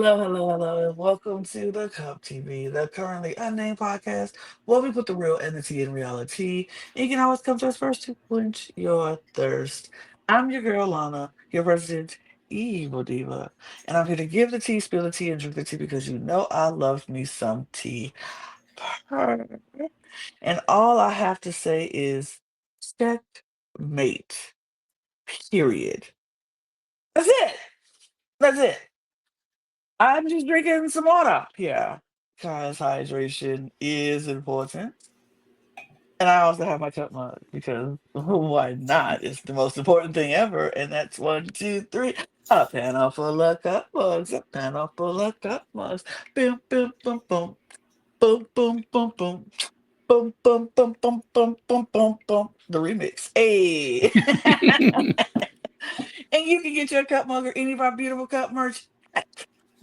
Hello, and welcome to the Cup TV, the Currently Unnamed Podcast, where we put the real and the tea in reality. And you can always come to us first to quench your thirst. I'm your girl, Lana, your resident evil diva, and I'm here to give the tea, spill the tea, and drink the tea because you know I love me some tea. Purr. And all I have to say is checkmate, period. That's it. That's it. I'm just drinking some water. Yeah, because hydration is important. And I also have my cup mug because why not? It's the most important thing ever. And that's one, two, three. A panel full of cup mugs. A panel full of cup mugs. Boom, boom, boom, boom. Boom, boom, boom, boom. Boom, boom, boom, boom, boom, boom, boom, boom. The remix. Hey. And you can get your cup mug or any of our beautiful cup merch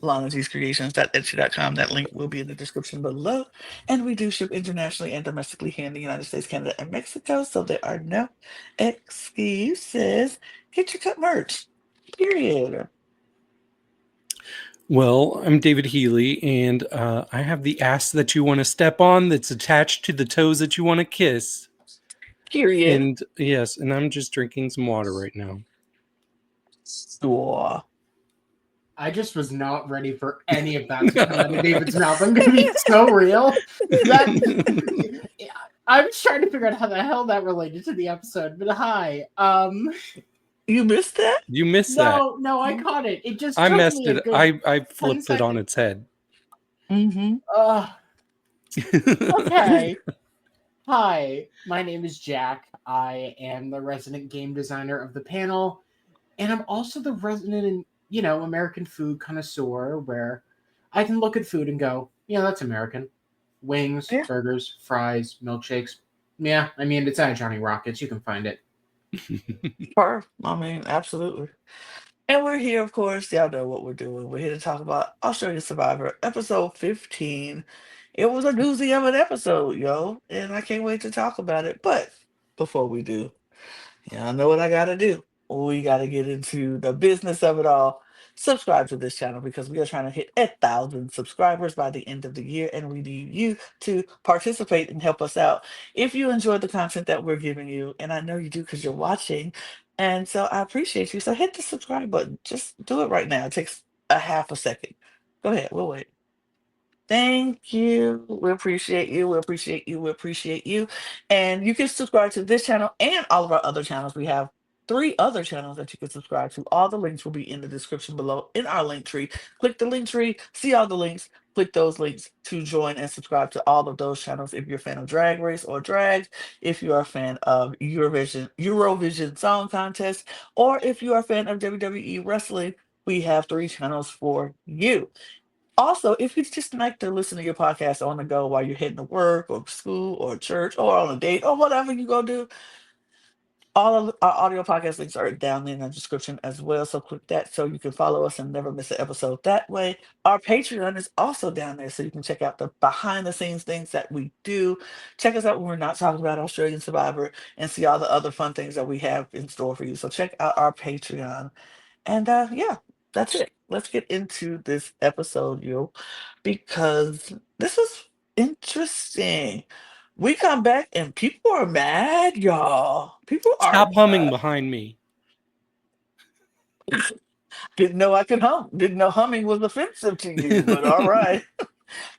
LanaTeesCreations.etsy.com. That link will be in the description below. And we do ship internationally and domestically here in the United States, Canada, and Mexico. So there are no excuses. Get your cup merch. Period. Well, I'm David Healy, and I have the ass that you want to step on that's attached to the toes that you want to kiss. Period. And yes, and I'm just drinking some water right now. Sure. I just was not ready for any of that to come out of David's mouth. I'm going to be so real. That I was trying to figure out how the hell that related to the episode. But hi, You missed that? You missed that. no, I caught it. It just I took messed me a it. good I flipped it on seconds. its head. Mm-hmm. Okay. Hi, my name is Jack. I am the resident game designer of the panel, and I'm also the resident, American food connoisseur, where I can look at food and go, yeah, that's American. Wings, Yeah. burgers, fries, milkshakes. Yeah, I mean, it's at Johnny Rockets. You can find it. I mean, absolutely. And we're here, of course. Y'all know what we're doing. We're here to talk about Australian Survivor, episode 15. It was a doozy of an episode, yo, and I can't wait to talk about it. But before we do, y'all know what I gotta do. We gotta get into the business of it all. Subscribe to this channel because we are trying to hit 1,000 subscribers by the end of the year, and we need you to participate and help us out. If you enjoy the content that we're giving you, and I know you do because you're watching, and so I appreciate you. So hit the subscribe button. Just do it right now. It takes a half a second. Go ahead. We'll wait. Thank you. We appreciate you. We appreciate you. We appreciate you. And you can subscribe to this channel and all of our other channels. We have 3 other channels that you can subscribe to. All the links will be in the description below in our link tree. Click the link tree, see all the links, click those links to join and subscribe to all of those channels if you're a fan of Drag Race or Drag, if you are a fan of Eurovision Song Contest, or if you are a fan of WWE Wrestling, we have 3 channels for you. Also, if you just like to listen to your podcast on the go while you're heading to work or school or church or on a date or whatever you go do, all of our audio podcast links are down in the description as well. So click that so you can follow us and never miss an episode that way. Our Patreon is also down there so you can check out the behind the scenes things that we do. Check us out when we're not talking about Australian Survivor and see all the other fun things that we have in store for you. So check out our Patreon. And yeah, that's it. Let's get into this episode, yo, because this is interesting. We come back and people are mad, y'all. People are Stop humming mad. behind me. Didn't know I could hum. Didn't know humming was offensive to you, but all right.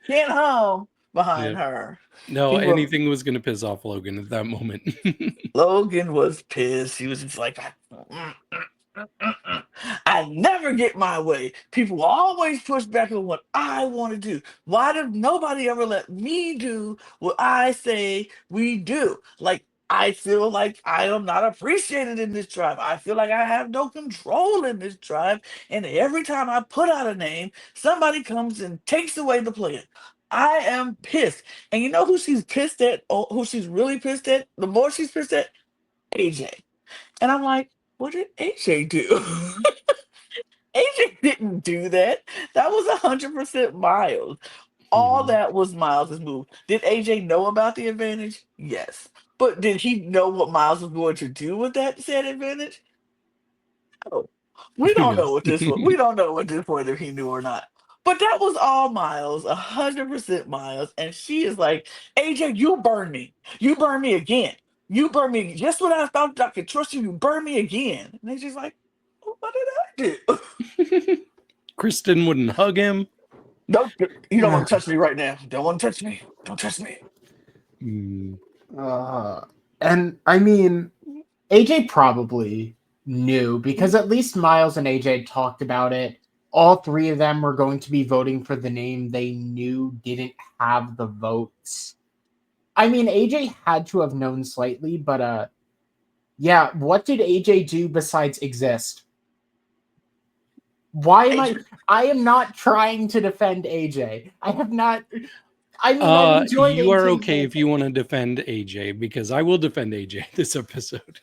Can't hum behind Yep. her. No, People, anything was going to piss off Logan at that moment. Logan was pissed. He was just like, I never get my way. People always push back on what I want to do. Why does nobody ever let me do what I say we do? Like, I feel like I am not appreciated in this tribe. I feel like I have no control in this tribe. And every time I put out a name, somebody comes and takes away the plan. I am pissed. And you know who she's pissed at, or who she's really pissed at? The more she's pissed at, AJ. And I'm like, what did AJ do? AJ didn't do that. That was 100% Miles. All Mhm. that was Miles's move. Did AJ know about the advantage? Yes. But did he know what Miles was going to do with that said advantage? No. We Who don't know knows? at this point. We don't know at this point if he knew or not. But that was all Miles, 100% Miles. And she is like, AJ, you burn me. You burn me again. You burn me. Just when I thought I could trust you, you burn me again. And she's like, what did I do? Kristen wouldn't hug him. Don't, you don't want to touch me right now. Don't want to touch me. Don't touch me. Mm. And I mean, AJ probably knew because at least Miles and AJ talked about it. All three of them were going to be voting for the name they knew didn't have the votes. I mean, AJ had to have known slightly, but yeah, what did AJ do besides exist? Why am I am not trying to defend AJ. I have not I mean, I've enjoyed You are AJ's okay if you want to defend AJ because I will defend AJ this episode.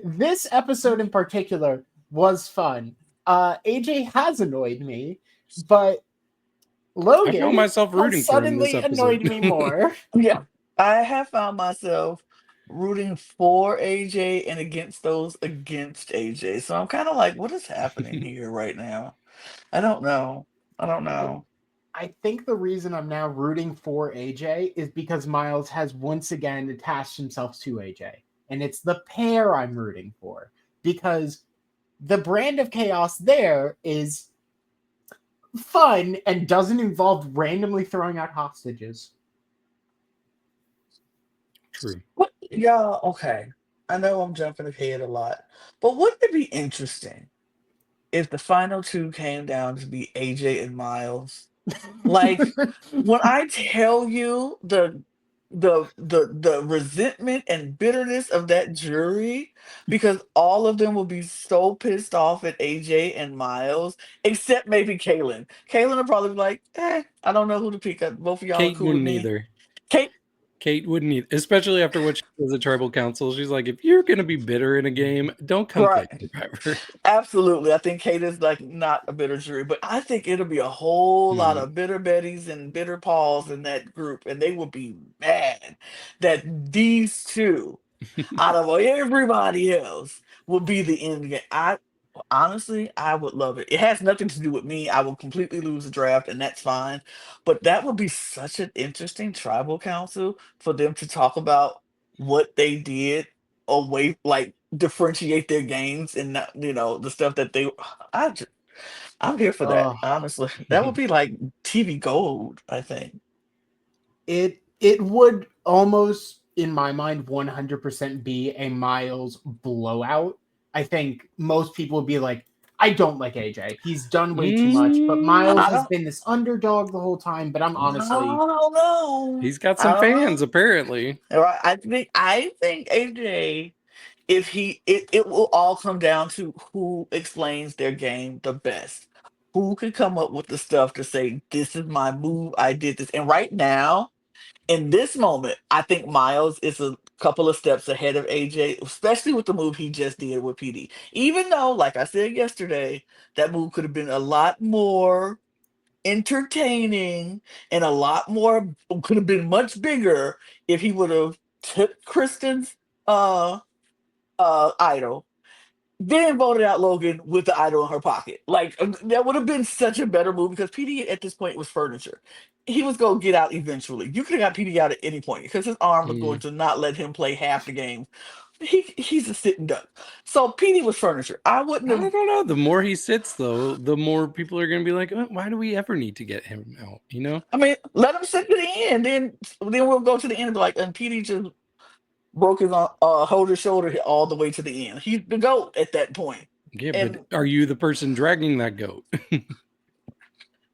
This episode in particular was fun. AJ has annoyed me, but I Logan found myself rooting has for him this suddenly annoyed episode. me more. Yeah. I have found myself rooting for AJ and against those against AJ. So I'm kind of like, what is happening here right now? I don't know. I don't I, know. I think the reason I'm now rooting for AJ is because Miles has once again attached himself to AJ. And it's the pair I'm rooting for. Because the brand of chaos there is fun and doesn't involve randomly throwing out hostages. True. What, yeah, okay. I know I'm jumping ahead a lot, but wouldn't it be interesting if the final two came down to be AJ and Miles? Like when I tell you the resentment and bitterness of that jury, because all of them will be so pissed off at AJ and Miles, except maybe Kaylin. Kaylin will probably be like, I don't know who to pick up. Both of y'all are Kate cool with wouldn't me. either. Kate, Kate wouldn't either, especially after what she does at tribal council. She's like, if you're going to be bitter in a game, don't come play right. Survivor. Absolutely. I think Kate is like not a bitter jury, but I think it'll be a whole lot Mm. of bitter Bettys and bitter Pauls in that group, and they will be mad that these two, out of everybody else, will be the end game. I honestly, I would love it. It has nothing to do with me. I will completely lose the draft, and that's fine. But that would be such an interesting tribal council for them to talk about what they did away, like differentiate their games and not, the stuff that they. I just, I'm here for that. Oh, Honestly, that would be like TV gold. I think. it would almost, in my mind, 100% be a Miles blowout. I think most people would be like, I don't like AJ. He's done way too much, but Miles I has don't. been this underdog the whole time. But I'm I honestly, don't know. He's got I some don't fans, know. apparently. All right. I think AJ, if it will all come down to who explains their game the best. Who can come up with the stuff to say, this is my move, I did this. And right now, in this moment, I think Miles is a couple of steps ahead of AJ, especially with the move he just did with PD. Even though, like I said yesterday, that move could have been a lot more entertaining and a lot more, could have been much bigger if he would have took Kristen's uh idol, then voted out Logan with the idol in her pocket. Like that would have been such a better move because PD at this point was furniture. He was going to get out eventually. You could have got PD out at any point because his arm was going Mm. to not let him play half the game. He's a sitting duck. So PD was furniture. I wouldn't I have. don't know. The more he sits, though, the more people are going to be like, why do we ever need to get him out? You know? I mean, let him sit to the end. Then we'll go to the end and be like, and PD just broke his hold his shoulder all the way to the end. He's the goat at that point. Yeah, but And are you the person dragging that goat?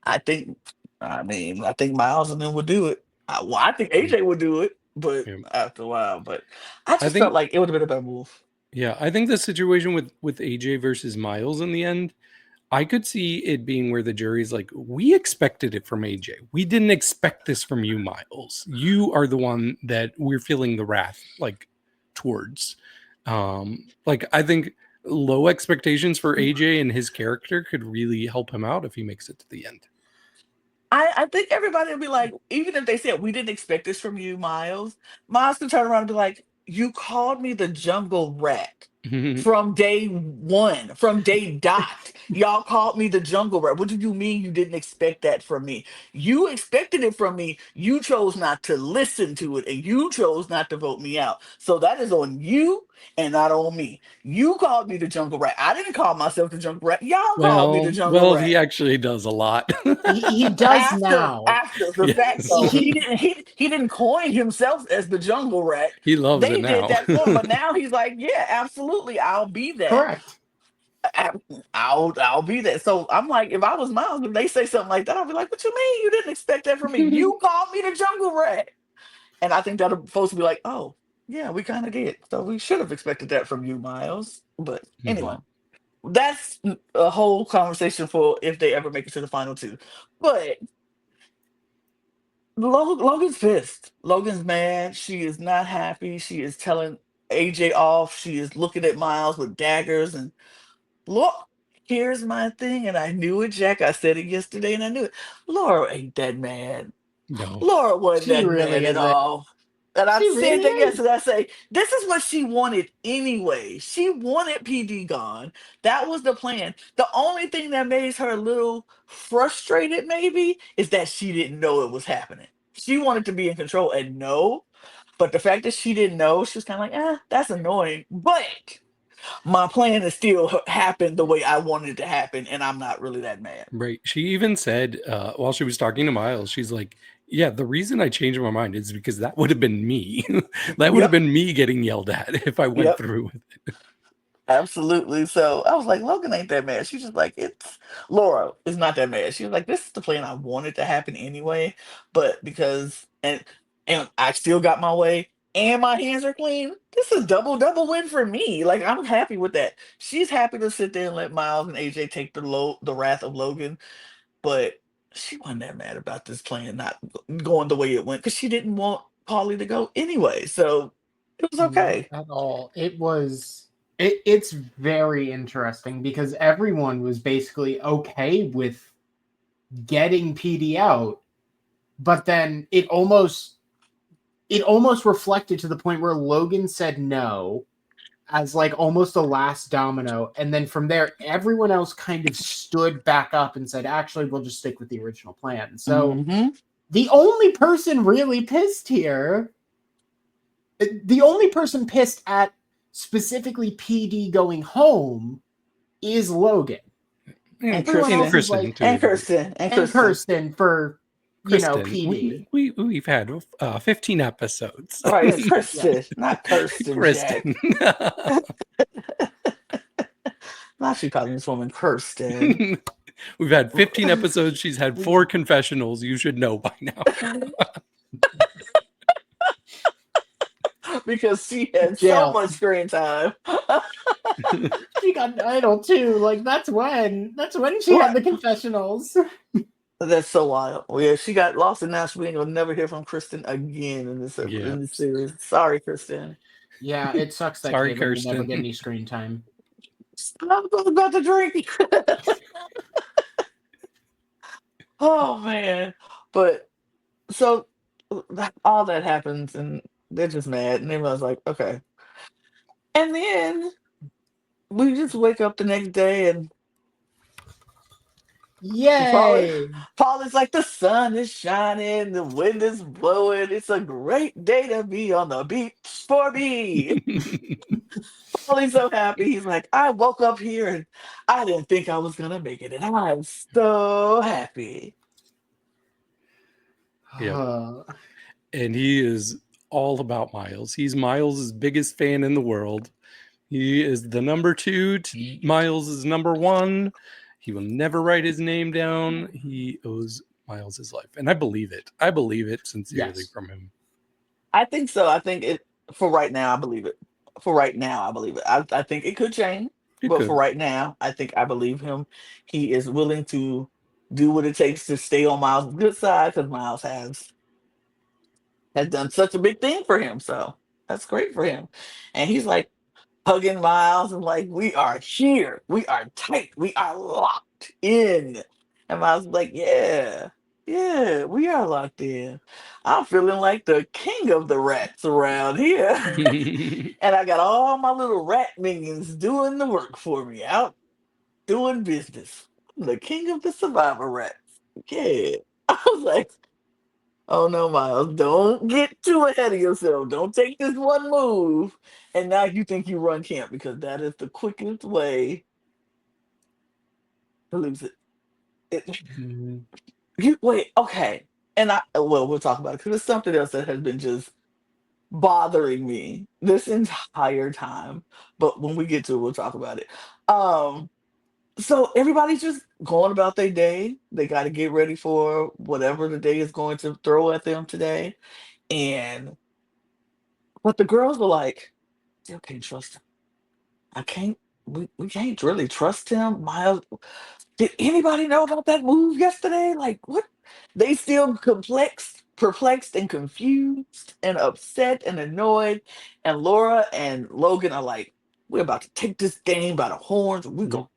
I think, I think Miles and them would do it. I think Mm. AJ would do it, but Yeah. after a while. But I I just felt think, like it would have been a better move. yeah, I think the situation with AJ versus Miles in the end, I could see it being where the jury's like, we expected it from AJ. We didn't expect this from you, Miles. You are the one that we're feeling the wrath like towards. Like I think low expectations for AJ and his character could really help him out if he makes it to the end. I think everybody would be like, even if they said we didn't expect this from you, Miles, Miles could turn around and be like, you called me the jungle rat. From day one, from day dot. Y'all called me the jungle rat. What do you mean you didn't expect that from me? You expected it from me. You chose not to listen to it and you chose not to vote me out. So that is on you and not on me. You called me the jungle rat. I didn't call myself the jungle rat. Y'all called me the jungle Well, he rat. actually does a lot. He does now. After the fact Yes. though, he didn't coin himself as the jungle rat. He loves it They did now. that for him, but now he's like, yeah, absolutely, I'll be that. Correct. I'll be that. So I'm like, if I was Miles, if they say something like that, I'll be like, what you mean you didn't expect that from me? You called me the jungle rat. And I think that folks will be like, oh, yeah, we kind of did. So we should have expected that from you, Miles. But anyway, Mhm. that's a whole conversation for if they ever make it to the final two. But Logan's pissed. Logan's mad. She is not happy. She is telling AJ off. She is looking at Miles with daggers and look, here's my thing, and I knew it, Jack. I said it yesterday, and I knew it. Laura ain't that mad. No. Laura wasn't She that mad really at isn't. all. And I She said really that is. yesterday. I say, this is what she wanted anyway. She wanted PD gone. That was the plan. The only thing that made her a little frustrated, maybe, is that she didn't know it was happening. She wanted to be in control and know. But the fact that she didn't know, she was kind of like, that's annoying. But my plan is still happened the way I wanted it to happen, and I'm not really that mad. Right. She even said while she was talking to Miles, she's like, yeah, the reason I changed my mind is because that would have been me. That would have Yep, been me getting yelled at if I went yep, through with it. absolutely. So I was like, Logan ain't that mad. She's just like, it's Laura is not that mad. She was like, this is the plan I wanted to happen anyway, but because and I still got my way and my hands are clean. This is double win for me. Like I'm happy with that. She's happy to sit there and let Miles and AJ take the wrath of Logan, but she wasn't that mad about this plan not going the way it went because she didn't want Paulie to go anyway. So it was Not okay. at all. It's very interesting because everyone was basically okay with getting PD out, but then it almost reflected to the point where Logan said no as like almost the last domino, and then from there everyone else kind of stood back up and said, actually, we'll just stick with the original plan. So Hmm. the only person really pissed here, the only person pissed at specifically PD going home is Logan. And Everyone And else Kirsten. is Kristen like, And too. Kirsten. And and Kirsten. Kirsten for Kristen, PD. we've had 15 episodes. All right, it's Kristen, yes. Kristen, not Kirsten, Kristen. Jack. Not you calling this woman Kirsten. We've had 15 episodes. She's had 4 confessionals. You should know by now. Because she had so Jail. much screen time. She got an idol too. Like that's when she Right. had the confessionals. That's so wild. Well, yeah, she got lost, and now we ain't gonna never hear from Kristen again Yeah. in this series. Sorry, Kristen. Yeah, it sucks that Sorry, Caitlin will never get Kirsten. any screen time. I'm about to drink. Oh man. But so all that happens, and they're just mad, and everyone's like, okay. And then we just wake up the next day, and Paul, Yay! Paul is like, the sun is shining, the wind is blowing. It's a great day to be on the beach for me. Paulie's so happy. He's like, I woke up here and I didn't think I was gonna make it, and I'm so happy. Yep. And he is all about Miles. He's Miles' biggest fan in the world. He is the number 2 to Miles is number 1. He will never write his name down. He owes Miles his life. And I believe it. I believe it sincerely Yes. from him. I think so. I think it for right now. I believe it. For right now, I believe it. I think it could change, It but for could. right now, I think I believe him. He is willing to do what it takes to stay on Miles' good side because Miles has done such a big thing for him. So that's great for him. And he's like hugging Miles and like, we are here. We are tight. We are locked in. And Miles is like, yeah. Yeah, we are locked in. I'm feeling like the king of the rats around here. And I got all my little rat minions doing the work for me, out doing business. I'm the king of the survivor rats. Yeah. I was like, oh no, Miles, don't get too ahead of yourself. Don't take this one move. And now you think you run camp because that is the quickest way to lose it. Mhm. You wait, okay. And we'll talk about it because it's something else that has been just bothering me this entire time. But when we get to it, we'll talk about it. Um, so everybody's just going about their day. They got to get ready for whatever the day is going to throw at them today. And but the girls were like, still can't trust him. I can't. We can't really trust him. Miles, did anybody know about that move yesterday? Like, what? They still perplexed and confused and upset and annoyed. And Laura and Logan are like, we're about to take this game by the horns. Yep.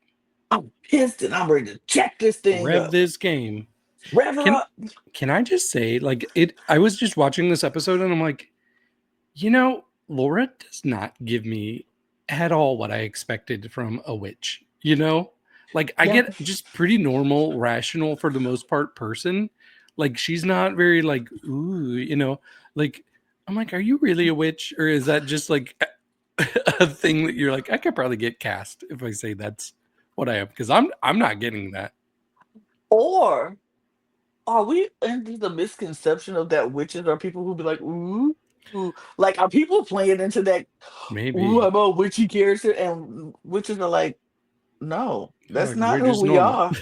I'm pissed and I'm ready to check this thing Rev up. this game. Rev her Can up. can I just say, like, it I was just watching this episode and I'm like, Laura does not give me at all what I expected from a witch. Like I Yeah. get just pretty normal, rational for the most part person. Like she's not very like, ooh, like I'm like, are you really a witch? Or is that just like a thing that you're like, I could probably get cast if I say that's what I am? Because I'm not getting that. Or are we under the misconception of that witches are people who be like, ooh, ooh. Like, are people playing into that, ooh, Maybe. I'm a witchy character? And witches are like, no, They're that's like, not we're who just we normal. are.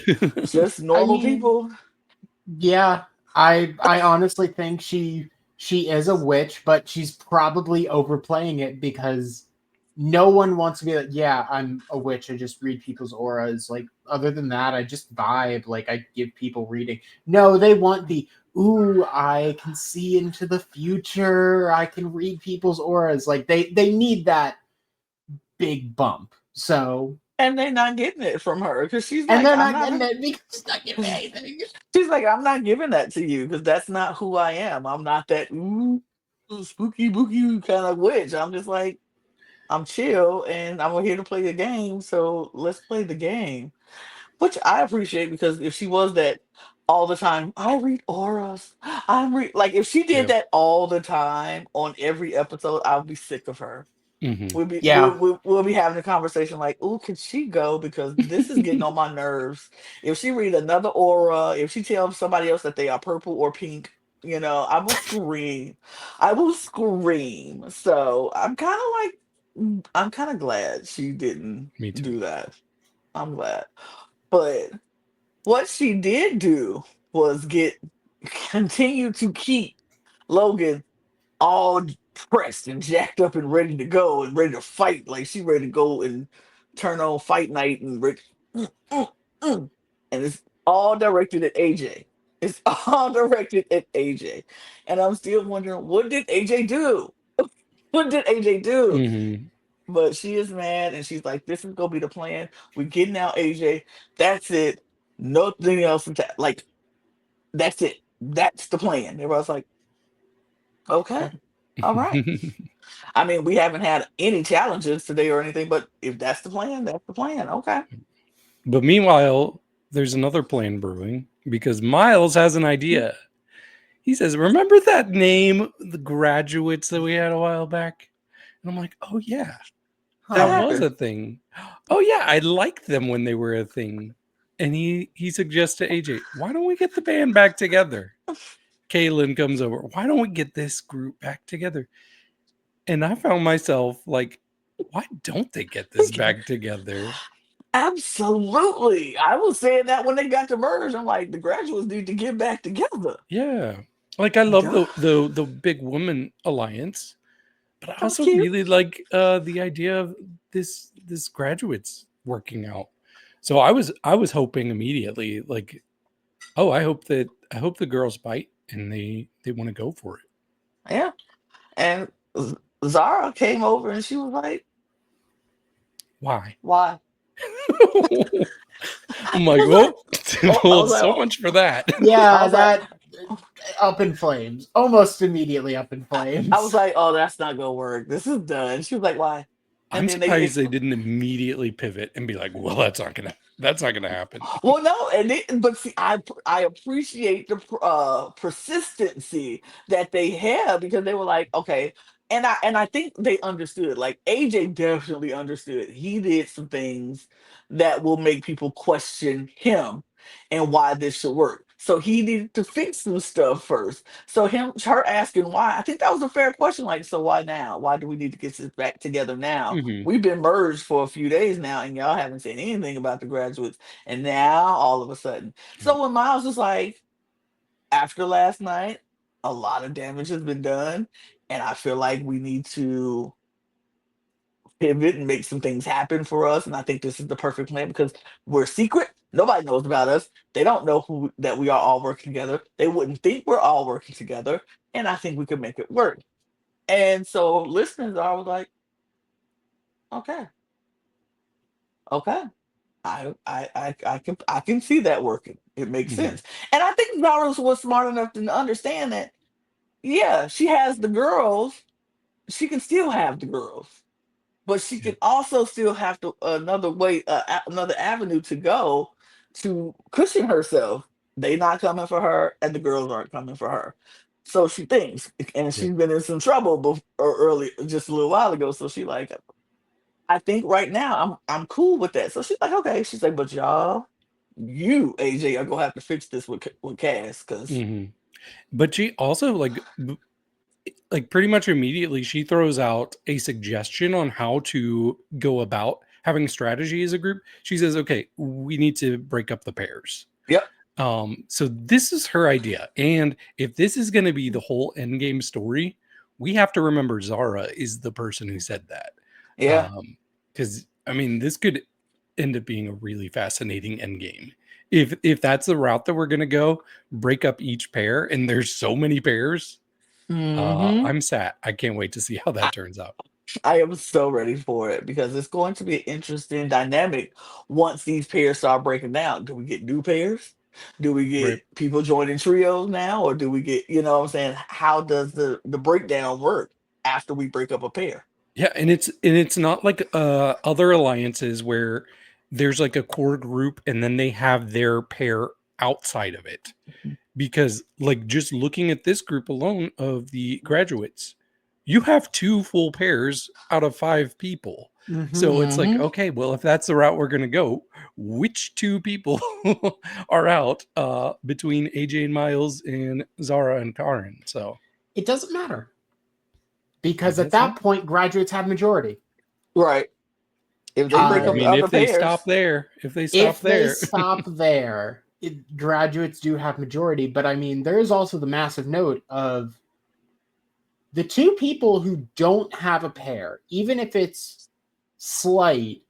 Just I normal mean, people. yeah, I honestly think she is a witch, but she's probably overplaying it because no one wants to be like, yeah, I'm a witch. I just read people's auras. Like, other than that, I just vibe. Like, I give people reading. No, they want the ooh, I can see into the future. I can read people's auras. Like, they need that big bump. So, And they're not getting it from her because she's and like, they're I'm not not. getting it because she's not giving me anything. She's like, I'm not giving that to you because that's not who I am. I'm not that ooh, spooky, booky kind of witch. I'm just like, I'm chill and I'm here to play the game. So let's play the game. Which I appreciate because if she was that all the time, I read auras. Like if she did Yeah. that all the time on every episode, I would be sick of her. Hmm. Yeah. We'll be having a conversation like, "Ooh, could she go? Because this is getting on my nerves. If she read another aura, if she tells somebody else that they are purple or pink, I will scream. I will scream. So I'm kind of glad she didn't Me too. do that. I'm glad. But what she did do was continue to keep Logan all pressed and jacked up and ready to go and ready to fight. Like she ready to go and turn on fight night and mm, mm, mm. And it's all directed at AJ. It's all directed at AJ. And I'm still wondering, what did AJ do? What did AJ do? Hmm. But she is mad and she's like, this is gonna be the plan. We're getting out AJ. That's it. Nothing else. Like, that's it. That's the plan. Everybody's like, okay, all right. I mean, we haven't had any challenges today or anything, but if that's the plan, that's the plan. Okay. But meanwhile, there's another plan brewing because Miles has an idea. He says, remember that name, the graduates that we had a while back? And I'm like, oh, yeah, What that Huh. was happened? a thing. Oh, yeah, I liked them when they were a thing. And he suggests to AJ, why don't we get the band back together? Kaylin comes over. Why don't we get this group back together? And I found myself like, why don't they get this back together? Absolutely. I was saying that when they got to merge. I'm like, the graduates need to get back together. Yeah. Like I love Duh. the big woman alliance, but I That was also cute. really like the idea of this graduates working out. So I was hoping immediately like, oh, I hope the girls bite and they want to go for it. Yeah. And Zara came over and she was like, Why? why? I'm I like, was like, well, Oh, I Well, was like, so oh, much for that. I Yeah, was like, that up in flames. Almost immediately up in I was flames. like, oh, that's not gonna work. This is done. She was like, why? And I'm then surprised they didn't immediately pivot and be like, "Well, that's not gonna happen." well, no, but see, I appreciate the persistency that they have because they were like, okay, and I think they understood. Like AJ definitely understood. He did some things that will make people question him and why this should work. So he needed to fix some stuff first. So her asking why, I think that was a fair question. Like, so why now? Why do we need to get this back together now? Hmm. We've been merged for a few days now, and y'all haven't said anything about the graduates. And now all of a sudden. So when Miles was like, after last night, a lot of damage has been done. And I feel like we need to pivot and make some things happen for us. And I think this is the perfect plan because we're secret. Nobody knows about us. They don't know who that we are all working together. They wouldn't think we're all working together. And I think we could make it work. And so listeners are like, okay, okay. I can see that working. It makes Hmm. sense. And I think Zaros was smart enough to understand that, yeah, she has the girls, she can still have the girls, but she Yeah. can also still have to another way, another avenue to go to cushion herself. They not coming for her, and the girls aren't coming for her. So she thinks, and Yeah. she's been in some trouble early, just a little while ago. So she like, I think right now I'm cool with that. So she's like, okay. She's like, but y'all, you AJ are gonna have to fix this with Cass because Hmm. But she also like pretty much immediately she throws out a suggestion on how to go about having strategy as a group. She says, "Okay, we need to break up the pairs." yep, So this is her idea, and if this is going to be the whole end game story, we have to remember Zara is the person who said that. yeah. Because I mean, this could end up being a really fascinating end game. If that's the route that we're going to go, break up each pair, and there's so many pairs. Hmm. I'm sad. I can't wait to see how I, that turns out. I am so ready for it because it's going to be an interesting dynamic once these pairs start breaking down. Do we get new pairs? Do we Right. get people joining trios now, or do we get, what I'm saying? How does the breakdown work after we break up a pair? Yeah, and it's not like other alliances where there's like a core group and then they have their pair outside of it. Because like just looking at this group alone of the graduates, you have two full pairs out of five people. So it's like, Hmm. okay, well, if that's the route we're gonna go, which two people are out between AJ and Miles and Zara and Karen? So It doesn't matter I because at guess that not. point, graduates have majority. Right. If they break I up Uh, the mean, other if they stop pairs, there, if they stop if they there. stop there, graduates do have majority. But I mean, there is also the massive note of the two people who don't have a pair, even if it's slight,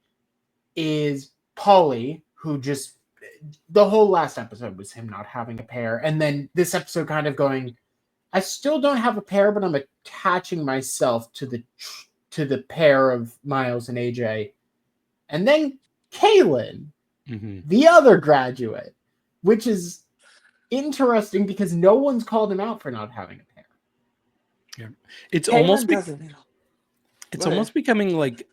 is Polly, who just the whole last episode was him not having a pair, and then this episode kind of going, I still don't have a pair, but I'm attaching myself to the pair of Miles and AJ, and then Kaylin, Mhm. the other graduate, which is interesting because no one's called him out for not having a pair. Yeah. It's Kaylin almost doesn't. Go it's ahead. almost becoming like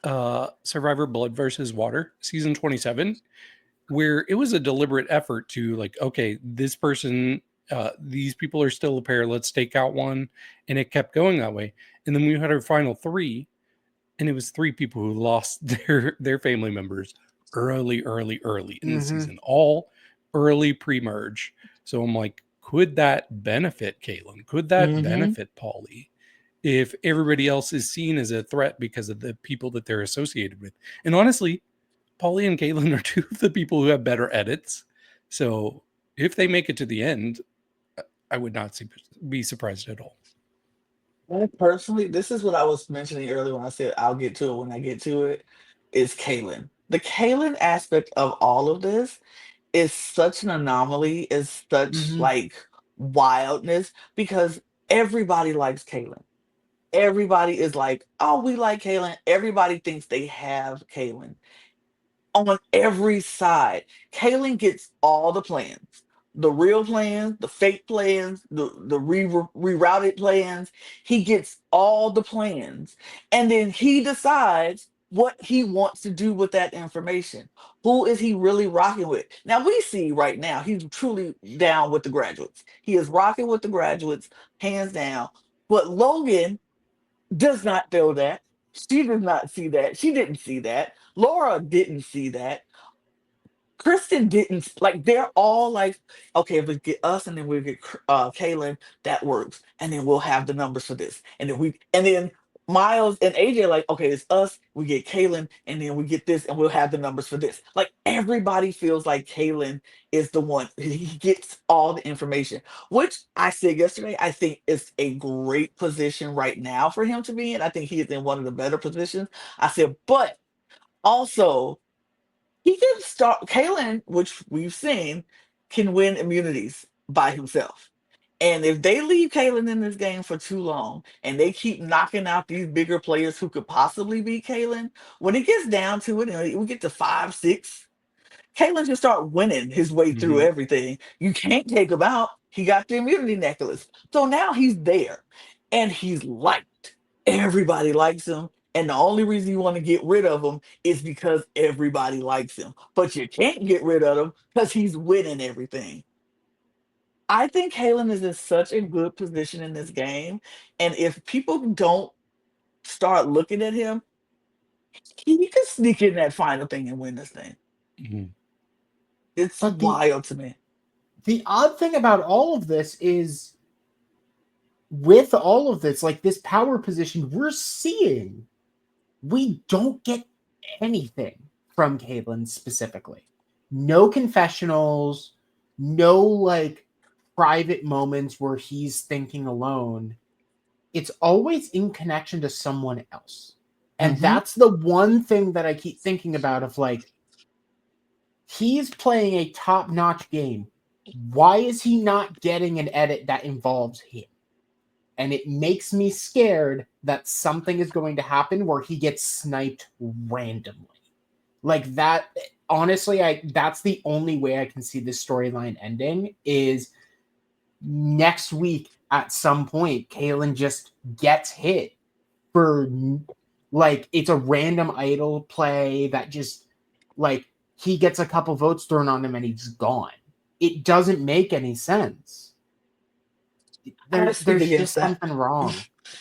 Survivor Blood versus Water season 27, where it was a deliberate effort to like, okay, this person, these people are still a pair, let's take out one, and it kept going that way. And then we had our final three, and it was three people who lost their family members early in the Mm-hmm. season, all early pre-merge. So I'm like, could that benefit Caitlin? Could that Hmm. benefit Paulie? If everybody else is seen as a threat because of the people that they're associated with. And honestly, Paulie and Caitlin are two of the people who have better edits. So if they make it to the end, I would not be surprised at all. I personally, this is what I was mentioning earlier when I said I'll get to it when I get to it. Is Kaylin. The Kaylin aspect of all of this is such an anomaly, is such Mm-hmm. like wildness because everybody likes Kaylin. Everybody is like, oh, we like Kaylin. Everybody thinks they have Kaylin. on every side. Kaylin gets all the plans. The real plans, the fake plans, the rerouted plans. He gets all the plans. And then he decides what he wants to do with that information. Who is he really rocking with? Now we see right now he's truly down with the graduates. He is rocking with the graduates, hands down. But Logan does not feel that. She does not see that. She didn't see that. Laura didn't see that. Kristen didn't like. They're all like, okay, if we get us, and then we get Kaylin, that works, and then we'll have the numbers for this, and then Miles and AJ are like, okay, it's us. We get Kaylin, and then we get this, and we'll have the numbers for this. Like everybody feels like Kaylin is the one. He gets all the information, which I said yesterday. I think is a great position right now for him to be in. I think he is in one of the better positions. I said, but also he can start Kalen, which we've seen, can win immunities by himself. And if they leave Kalen in this game for too long and they keep knocking out these bigger players who could possibly beat Kalen, when it gets down to it and we get to 5, 6, Kalen can start winning his way through Mhm. everything. You can't take him out. He got the immunity necklace. So now he's there and he's liked. Everybody likes him. And the only reason you want to get rid of him is because everybody likes him. But you can't get rid of him because he's winning everything. I think Kalen is in such a good position in this game. And if people don't start looking at him, he can sneak in that final thing and win this thing. Mhm. It's But wild to me. the odd thing about all of this is, with all of this, like this power position we're seeing, we don't get anything from Caitlyn specifically. No confessionals, no like private moments where he's thinking alone. It's always in connection to someone else. And Hmm. that's the one thing that I keep thinking about of like, he's playing a top-notch game. Why is he not getting an edit that involves him? And it makes me scared that something is going to happen where he gets sniped randomly. Like that, honestly, that's the only way I can see this storyline ending is next week at some point, Kaylin just gets hit for like it's a random idol play that just like he gets a couple votes thrown on him and he's gone. It doesn't make any sense. I speak There's against just that. something wrong.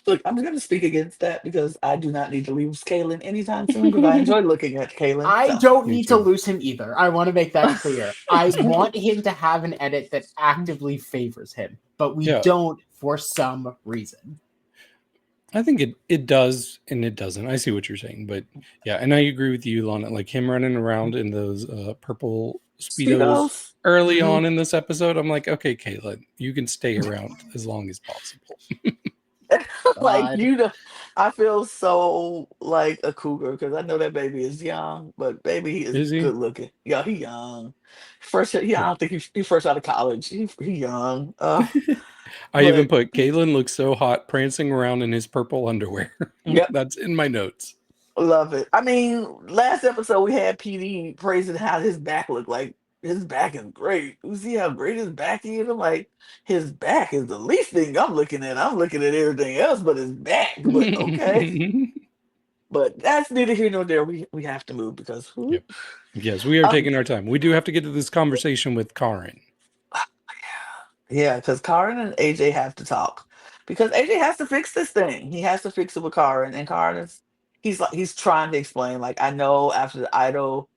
Look, I'm going to speak against that because I do not need to lose Kaylin anytime soon because I enjoy looking at Kaylin. I So, don't Me need to too. lose him either. I want to make that clear. I want him to have an edit that actively favors him, but we Yeah, don't for some reason. I think it does and it doesn't. I see what you're saying, but yeah, and I agree with you, Lana. Like him running around in those purple speedos Speedos. early Hmm. on in this episode, I'm like, okay, Caitlin, you can stay around as long as possible. Like, God. I feel so like a cougar because I know that baby is young, but baby, he is Is he? good looking. Yeah, he young. First, yeah, I don't think he first out of college. He young. I even But put Caitlin looks so hot prancing around in his purple underwear. yep. That's in my notes. Love it. I mean, last episode we had PD praising how his back looked like. His back is great. You see how great his back is? I'm like, his back is the least thing I'm looking at. I'm looking at everything else but his back. But okay. But that's neither here nor there. We have to move because who? Yep. Yes, we are Um, taking our time. We do have to get to this conversation with Karin. yeah, because Karin and AJ have to talk. Because AJ has to fix this thing. He has to fix it with Karin. And Karin is he's trying to explain, like, I know after the idol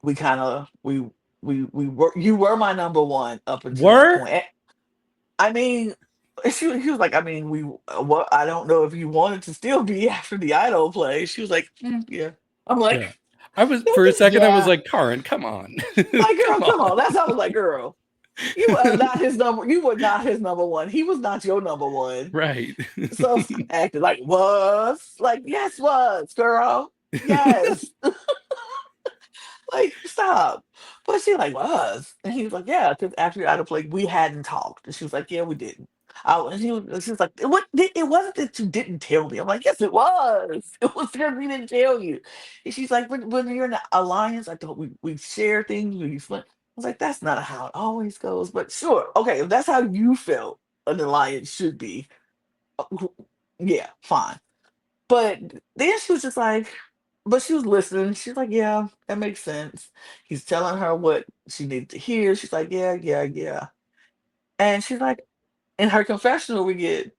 we kind of we were you were my number one up until that Were? point. I mean, he was like, I mean, what I don't know if you wanted to still be after the idol play. She was like, yeah. I'm like, Yeah. I was for a second. I was Yeah. like, Karin, come on, like girl, come come on. on. That's how I was like, girl, you are not his number. You were not his number one. He was not your number one. Right. So stop acting like was like yes was girl yes like stop. But she like was, and he was like, yeah, because after the idol play we hadn't talked, and she was like, yeah, we didn't. And she was like, it wasn't that you didn't tell me. I'm like, yes, it was. It was because we didn't tell you. And she's like, when you're in an alliance, I thought we share things. I was like, that's not how it always goes. But sure, okay, if that's how you felt an alliance should be, uh, yeah, fine. But then she was just like, but she was listening. She's like, yeah, that makes sense. He's telling her what she needed to hear. She's like, yeah, yeah, yeah. And she's like, in her confessional, we get,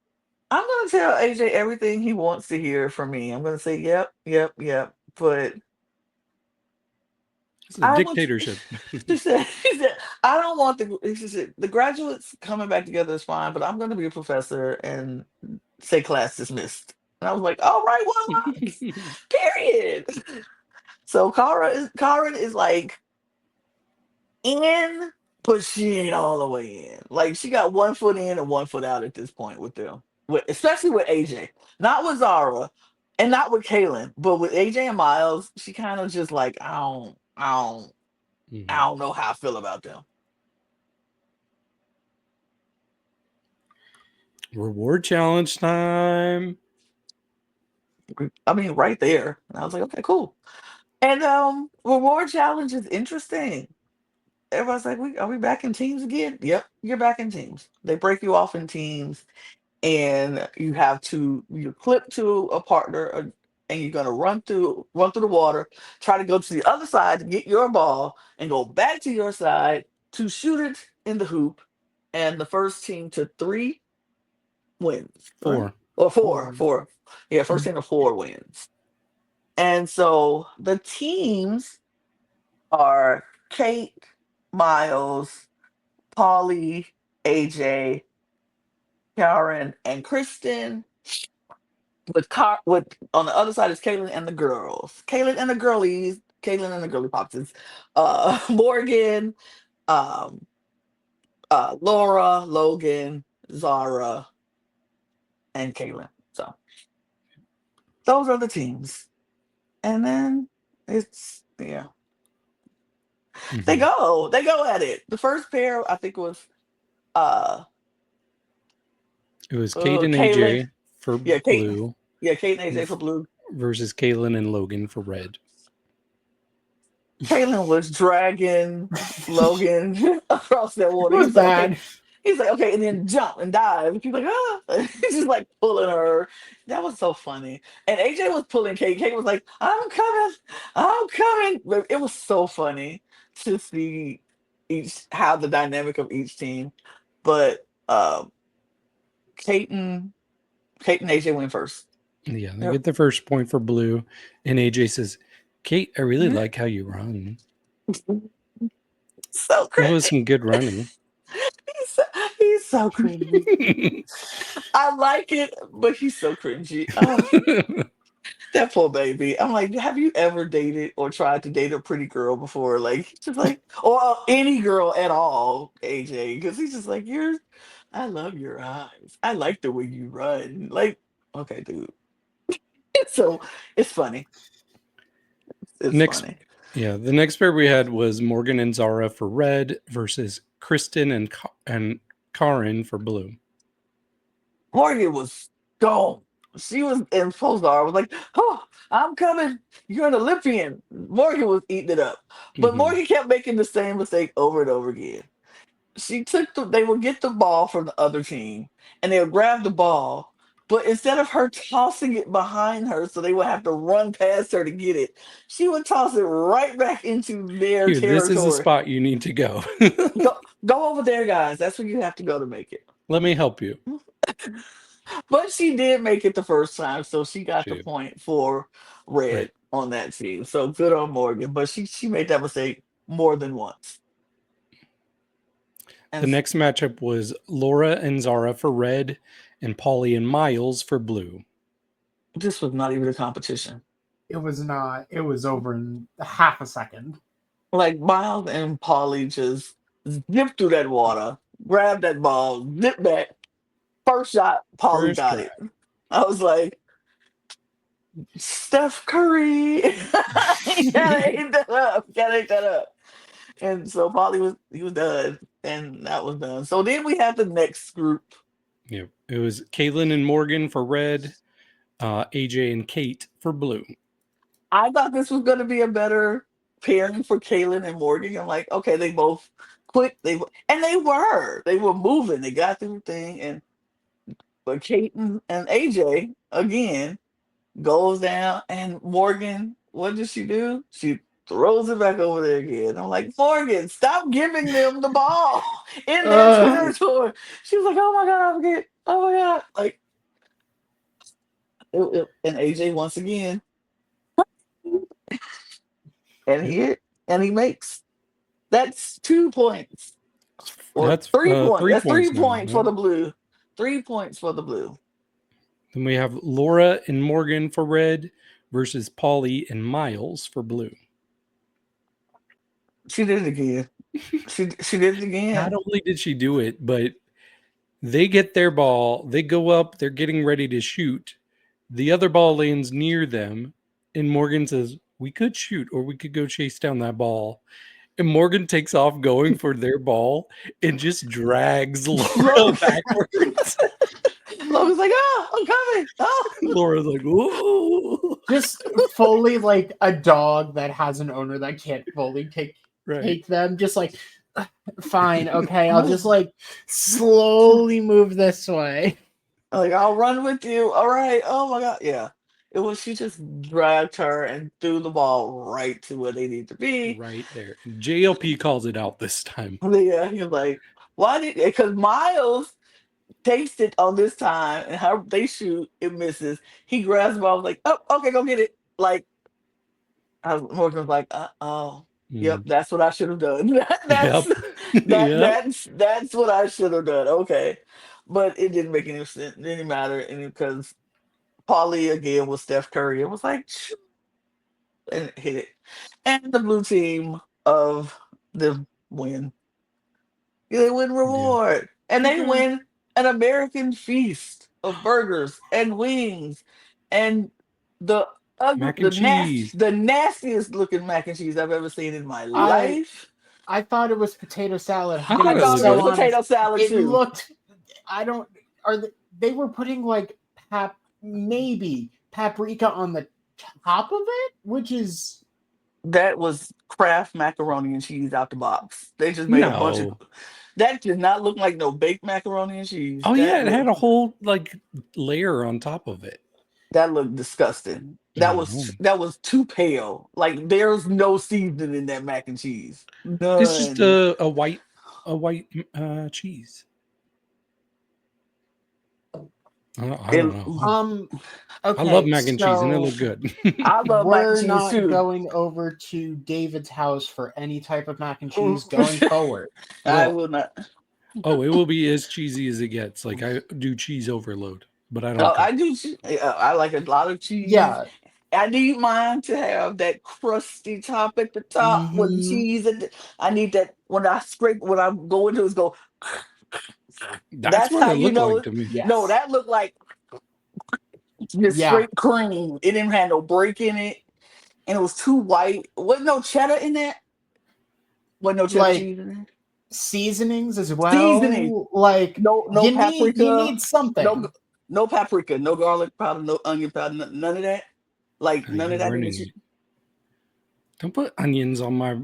I'm going to tell AJ everything he wants to hear from me. I'm going to say, yep, yep, yep. But It's a I want, dictatorship. she said, I don't want she said, the graduates coming back together is fine, but I'm going to be a professor and say class dismissed. And I was like, all right, one locks, period. So Karen is like in, but she ain't all the way in. Like she got one foot in and one foot out at this point with them, especially with AJ, not with Zara, and not with Kaylin, but with AJ and Miles, she kind of just like I Mhm. don't know how I feel about them. Reward challenge time. I mean, right there, and I was like, okay, cool. And reward challenge is interesting. Everybody's like, are we back in teams again? Yep, you're back in teams. They break you off in teams and you clip to a partner and you're gonna run through the water, try to go to the other side to get your ball and go back to your side to shoot it in the hoop, and the first team to three wins, right? Four. Or four, Or four. Yeah, first team to four wins. And so the teams are Kate, Miles, Polly, AJ, Karen, and Kristen. With on the other side is Caitlin and the girls. Caitlin and the girlies. Caitlin and the girly pops is Morgan, um, Laura, Logan, Zara, and Caitlin. So those are the teams. And then it's yeah. Mhm. They go at it. The first pair I think was uh It was Kate and Caitlin. AJ for Yeah, Kate. blue Yeah, Kate and AJ v- for blue. versus Kaylin and Logan for red. Caitlin was dragging Logan across that it water. He was was like, okay. bad. He's like, okay, and then jump and dive. And she's like, ah. He's just like pulling her. That was so funny. And AJ was pulling Kate. Kate was like, I'm coming. But it was so funny to see how the dynamic of each team. But Kate and Kate and AJ went first. Yeah, they Yep. get the first point for blue. And AJ says, Kate, I really Mhm. like how you run. So That was cringy. some good running. He's so, he's so cringy. I like it, but he's so cringy. Oh, that poor baby. I'm like, have you ever dated or tried to date a pretty girl before? Like, just like, or any girl at all, AJ? Because he's just like, I love your eyes. I like the way you run. Like, okay, dude. So it's funny. It's next, funny. yeah, the next pair we had was Morgan and Zara for red versus Kristen and Karin for blue. Morgan was gone. She was in Pulsar. Was like, oh, I'm coming. You're an Olympian. Morgan was eating it up. But Hmm. Morgan kept making the same mistake over and over again. They would get the ball from the other team and they would grab the ball. But instead of her tossing it behind her so they would have to run past her to get it, she would toss it right back into their Here, this is the territory. spot you need to go. Go over there, guys. That's where you have to go to make it. Let me help you. But she did make it the first time, so she got the Shoot. point for Right. red on that team. So good on Morgan. But she made that mistake more than once. The And next matchup was Laura and Zara for red and Polly and Miles for blue. this was not even a competition. It was not. It was over in half a second. Like Miles and Polly just zipped through that water, grabbed that ball, zipped back. First shot, Polly First got try. it. I was like, Steph Curry. You gotta eat that up. You gotta eat that up. And so Polly he was done. And that was done. So then we had the next group. Yeah, it was Kaylin and Morgan for red, AJ and Kate for blue. I thought this was going to be a better pairing for Kaylin and Morgan. I'm like, okay, they both quick. And they were moving. They got through the thing, and but Kate and AJ again goes down, and Morgan, what does she do? She throws it back over there again. I'm like, Morgan, stop giving them the ball in their territory. She was like, oh my god, I forget. Oh my god, like, and AJ once again, and Yep. he makes. That's 2 points or That's 3 points. 3 That's three points now. points for the blue. 3 points for the blue. Then we have Laura and Morgan for red versus Polly and Miles for blue. She did it again. She did it again. Not only did she do it, but they get their ball, they go up, they're getting ready to shoot. The other ball lands near them, and Morgan says, we could shoot or we could go chase down that ball. And Morgan takes off going for their ball and just drags Laura backwards. Logan's like, oh, I'm coming. Oh. Laura's like, whoa. Just fully like a dog that has an owner that can't fully take them. Just like, fine, okay, I'll just like slowly move this way. Like, I'll run with you. All right. Oh my god. Yeah. It was she just dragged her and threw the ball right to where they need to be. Right there. JLP calls it out this time. Yeah, he was like, why did because Miles takes it on this time and how they shoot, it misses. He grabs the ball, like, oh, okay, go get it. Like Morgan was like, oh, yep, that's what I should have done. That's what I should have done. Okay. But it didn't make any sense, it didn't matter, and because Paulie again was Steph Curry. It was like, and hit it. And the blue team of the win. They win reward. And they win an American feast of burgers and wings and the the nastiest looking mac and cheese I've ever seen in my life. I thought it was potato salad. I thought it was potato salad too. It looked. They were putting like maybe paprika on the top of it, which is that was Kraft macaroni and cheese out the box. They just made a bunch of that did not look like no baked macaroni and cheese. Oh yeah, it had a whole like layer on top of it. That looked disgusting. That was too pale. Like there's no seasoning in that mac and cheese. None. It's just a white cheese. I don't know. Okay, I love mac and cheese, and it looked good. I love mac and cheese not too. Going over to David's house for any type of mac and cheese going forward. I will not. Oh, it will be as cheesy as it gets. Like I do cheese overload, but I don't. I do. I like a lot of cheese. Yeah. I need mine to have that crusty top at the top with the cheese, and I need that when I go into it, go. That's what how it you looked know. like to me. Yes. No, that looked like just straight cream. It didn't have no break in it, and it was too white. Wasn't no cheddar in that. Wasn't no cheddar cheese in there. Seasonings as well. Seasoning, like no paprika. You need something. No paprika, no garlic powder, no onion powder, none of that. Like none of that. Don't put onions on my.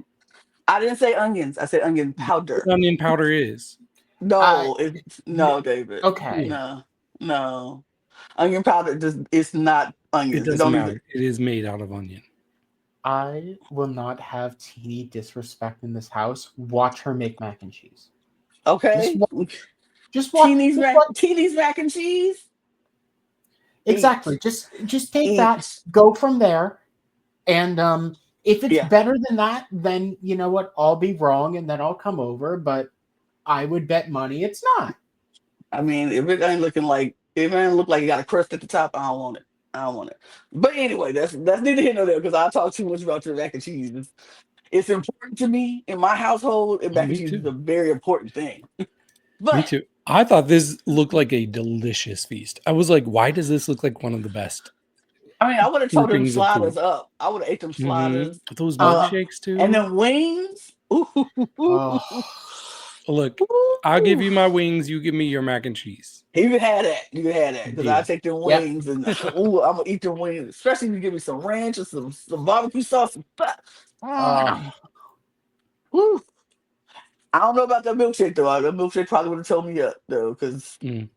I didn't say onions. I said onion powder. What onion powder is. No, no, David. Okay. No. Onion powder it's not onion. It doesn't matter. It is made out of onion. I will not have teeny disrespect in this house. Watch her make mac and cheese. Okay. Just watch Teeny's mac and cheese. Exactly. Just take that, go from there, and if it's better than that, then you know what? I'll be wrong, and then I'll come over. But I would bet money it's not. I mean, if it ain't look like it got a crust at the top, I don't want it. But anyway, that's neither here nor there because I talk too much about your mac and cheese. It's important to me in my household, and mac and cheese is a very important thing. But me too. I thought this looked like a delicious feast. I was like, why does this look like one of the best? I mean, I would have told them sliders up. I would have ate them sliders. Those milkshakes too. And then wings. Look, I'll give Woo! you my wings. You give me your mac and cheese. You had that. You can have that. Because I Deal. take them Yep. wings and ooh, I'm gonna eat them wings. Especially if you give me some ranch or some barbecue sauce. Uh, Mm, woo. I don't know about that milkshake though. That milkshake probably would have told me up though, because Mm.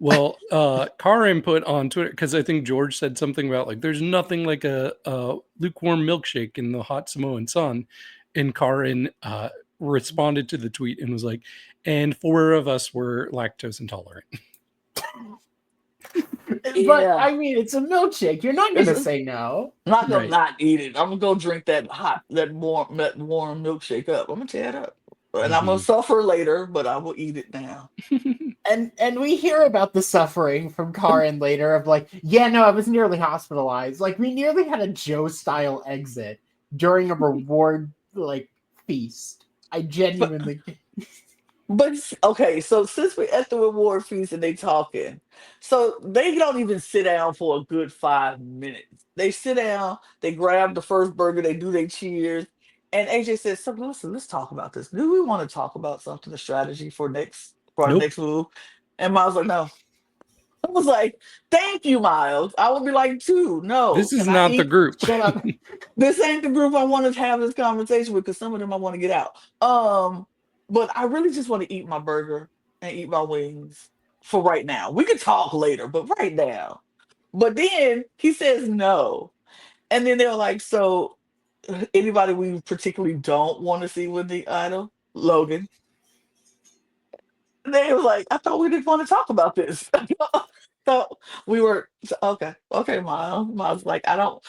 Well, Karin put on Twitter because I think George said something about like there's nothing like a lukewarm milkshake in the hot Samoan sun, and Karin responded to the tweet and was like, "And four of us were lactose intolerant." but yeah. I mean, it's a milkshake. You're not It's, gonna I'm say no. not gonna Right. not eat it. I'm gonna go drink that warm milkshake up. I'm gonna tear it up. And I'm gonna Mhm. suffer later, but I will eat it now. And we hear about the suffering from Karin later of like, yeah, no, I was nearly hospitalized. Like we nearly had a Joe style exit during a reward like feast. I But genuinely okay, so since we're at the reward feast and they talking, so they don't even sit down for a good 5 minutes. They sit down, they grab the first burger, they do their cheers, and AJ says, "So listen, let's talk about this. Do we want to talk about something, the strategy for our Nope. next move?" And Miles like, "No." I was like, "Thank you, Miles." I would be like, "Too, no. This is Can I not the eat? group. shut up. This ain't the group I want to have this conversation with because some of them I want to get out. But I really just want to eat my burger and eat my wings for right now. We can talk later, but right now." But then he says no. And then they're like, "So anybody we particularly don't want to see with the idol? Logan." They were like, "I thought we didn't want to talk about this." So okay, okay, Miles. Miles was like, I don't,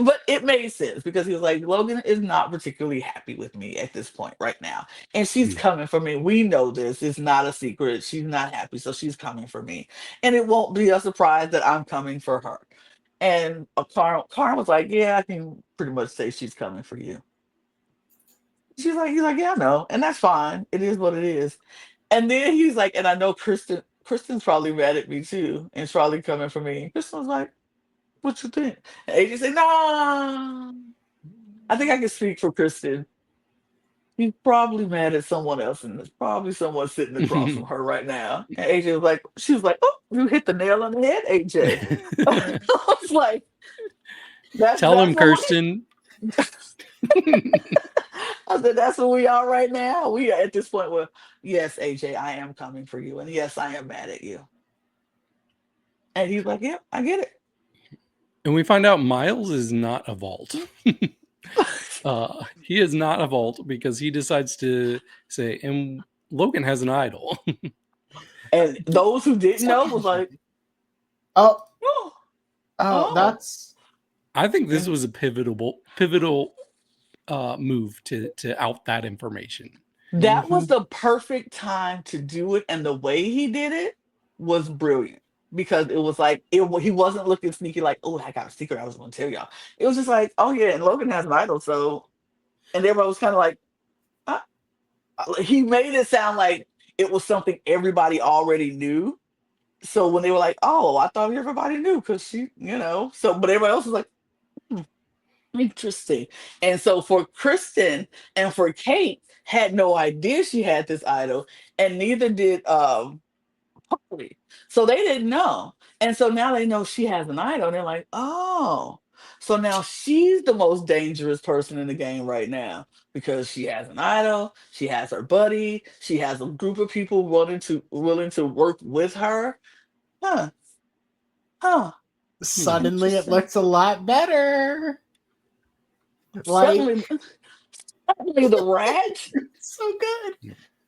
but it made sense because he was like, Logan is not particularly happy with me at this point right now, and she's Mm. coming for me. We know this; it's not a secret. She's not happy, so she's coming for me, and it won't be a surprise that I'm coming for her. And Carl was like, "Yeah, I can pretty much say she's coming for you." He's like, "Yeah, I know, and that's fine. It is what it is." And then he's like, "And I know Kristen's probably mad at me too, and it's probably coming for me." Kristen was like, "What you think?" And AJ said, "Nah, I think I can speak for Kristen. She's probably mad at someone else, and there's probably someone sitting across from her right now." And AJ was like, "She was like, oh, you hit the nail on the head, AJ." I was like, Tell "That's him, what Kirsten. I said, that's where we are right now. We are at this point where, yes, AJ, I am coming for you. And yes, I am mad at you." And he's like, "Yeah, I get it." And we find out Miles is not a vault. He is not a vault because he decides to say, and Logan has an idol. And those who didn't So know was like, oh oh, oh oh. that's I think this And was a pivotal move to out that information. that was mhm. the perfect time to do it. And the way he did it was brilliant because it was like, he wasn't looking sneaky like, "Oh, I got a secret I was going to tell y'all." It was just like, "Oh, yeah, and Logan has an idol." So, and everybody was kind of like, uh, he made it sound like it was something everybody already knew. So when they were like, "Oh, I thought everybody knew because so, but everybody else was like, "Hmm, interesting." And so for Kristen and for Kate, had no idea she had this idol, and neither did Polly. So they didn't know. And so now they know she has an idol, and they're like, "Oh." So now she's the most dangerous person in the game right now because she has an idol, she has her buddy, she has a group of people willing to work with her. Huh, huh. Hmm. Suddenly it Interesting. looks a lot better. Like Suddenly, suddenly the rat, so good.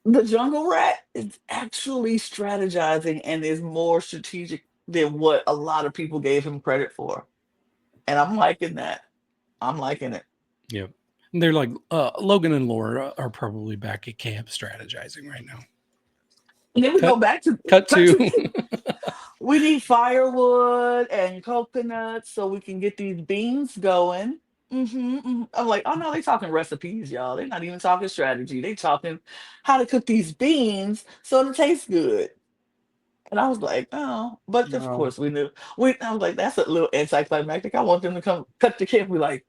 the jungle rat, is actually strategizing and is more strategic than what a lot of people gave him credit for. And I'm liking that. I'm liking it. Yep. And they're like, Logan and Laura are probably back at camp strategizing right now. And then we go Cut, back to cut cut to. to we need firewood and coconuts so we can get these beans going. I'm like, "Oh no, they talking recipes, y'all. They're not even talking strategy. They talking how to cook these beans so it tastes good." And I was like, "Oh," but of No. course we knew. I was like, "That's a little anticlimactic." I want them to come cut the camp. We like,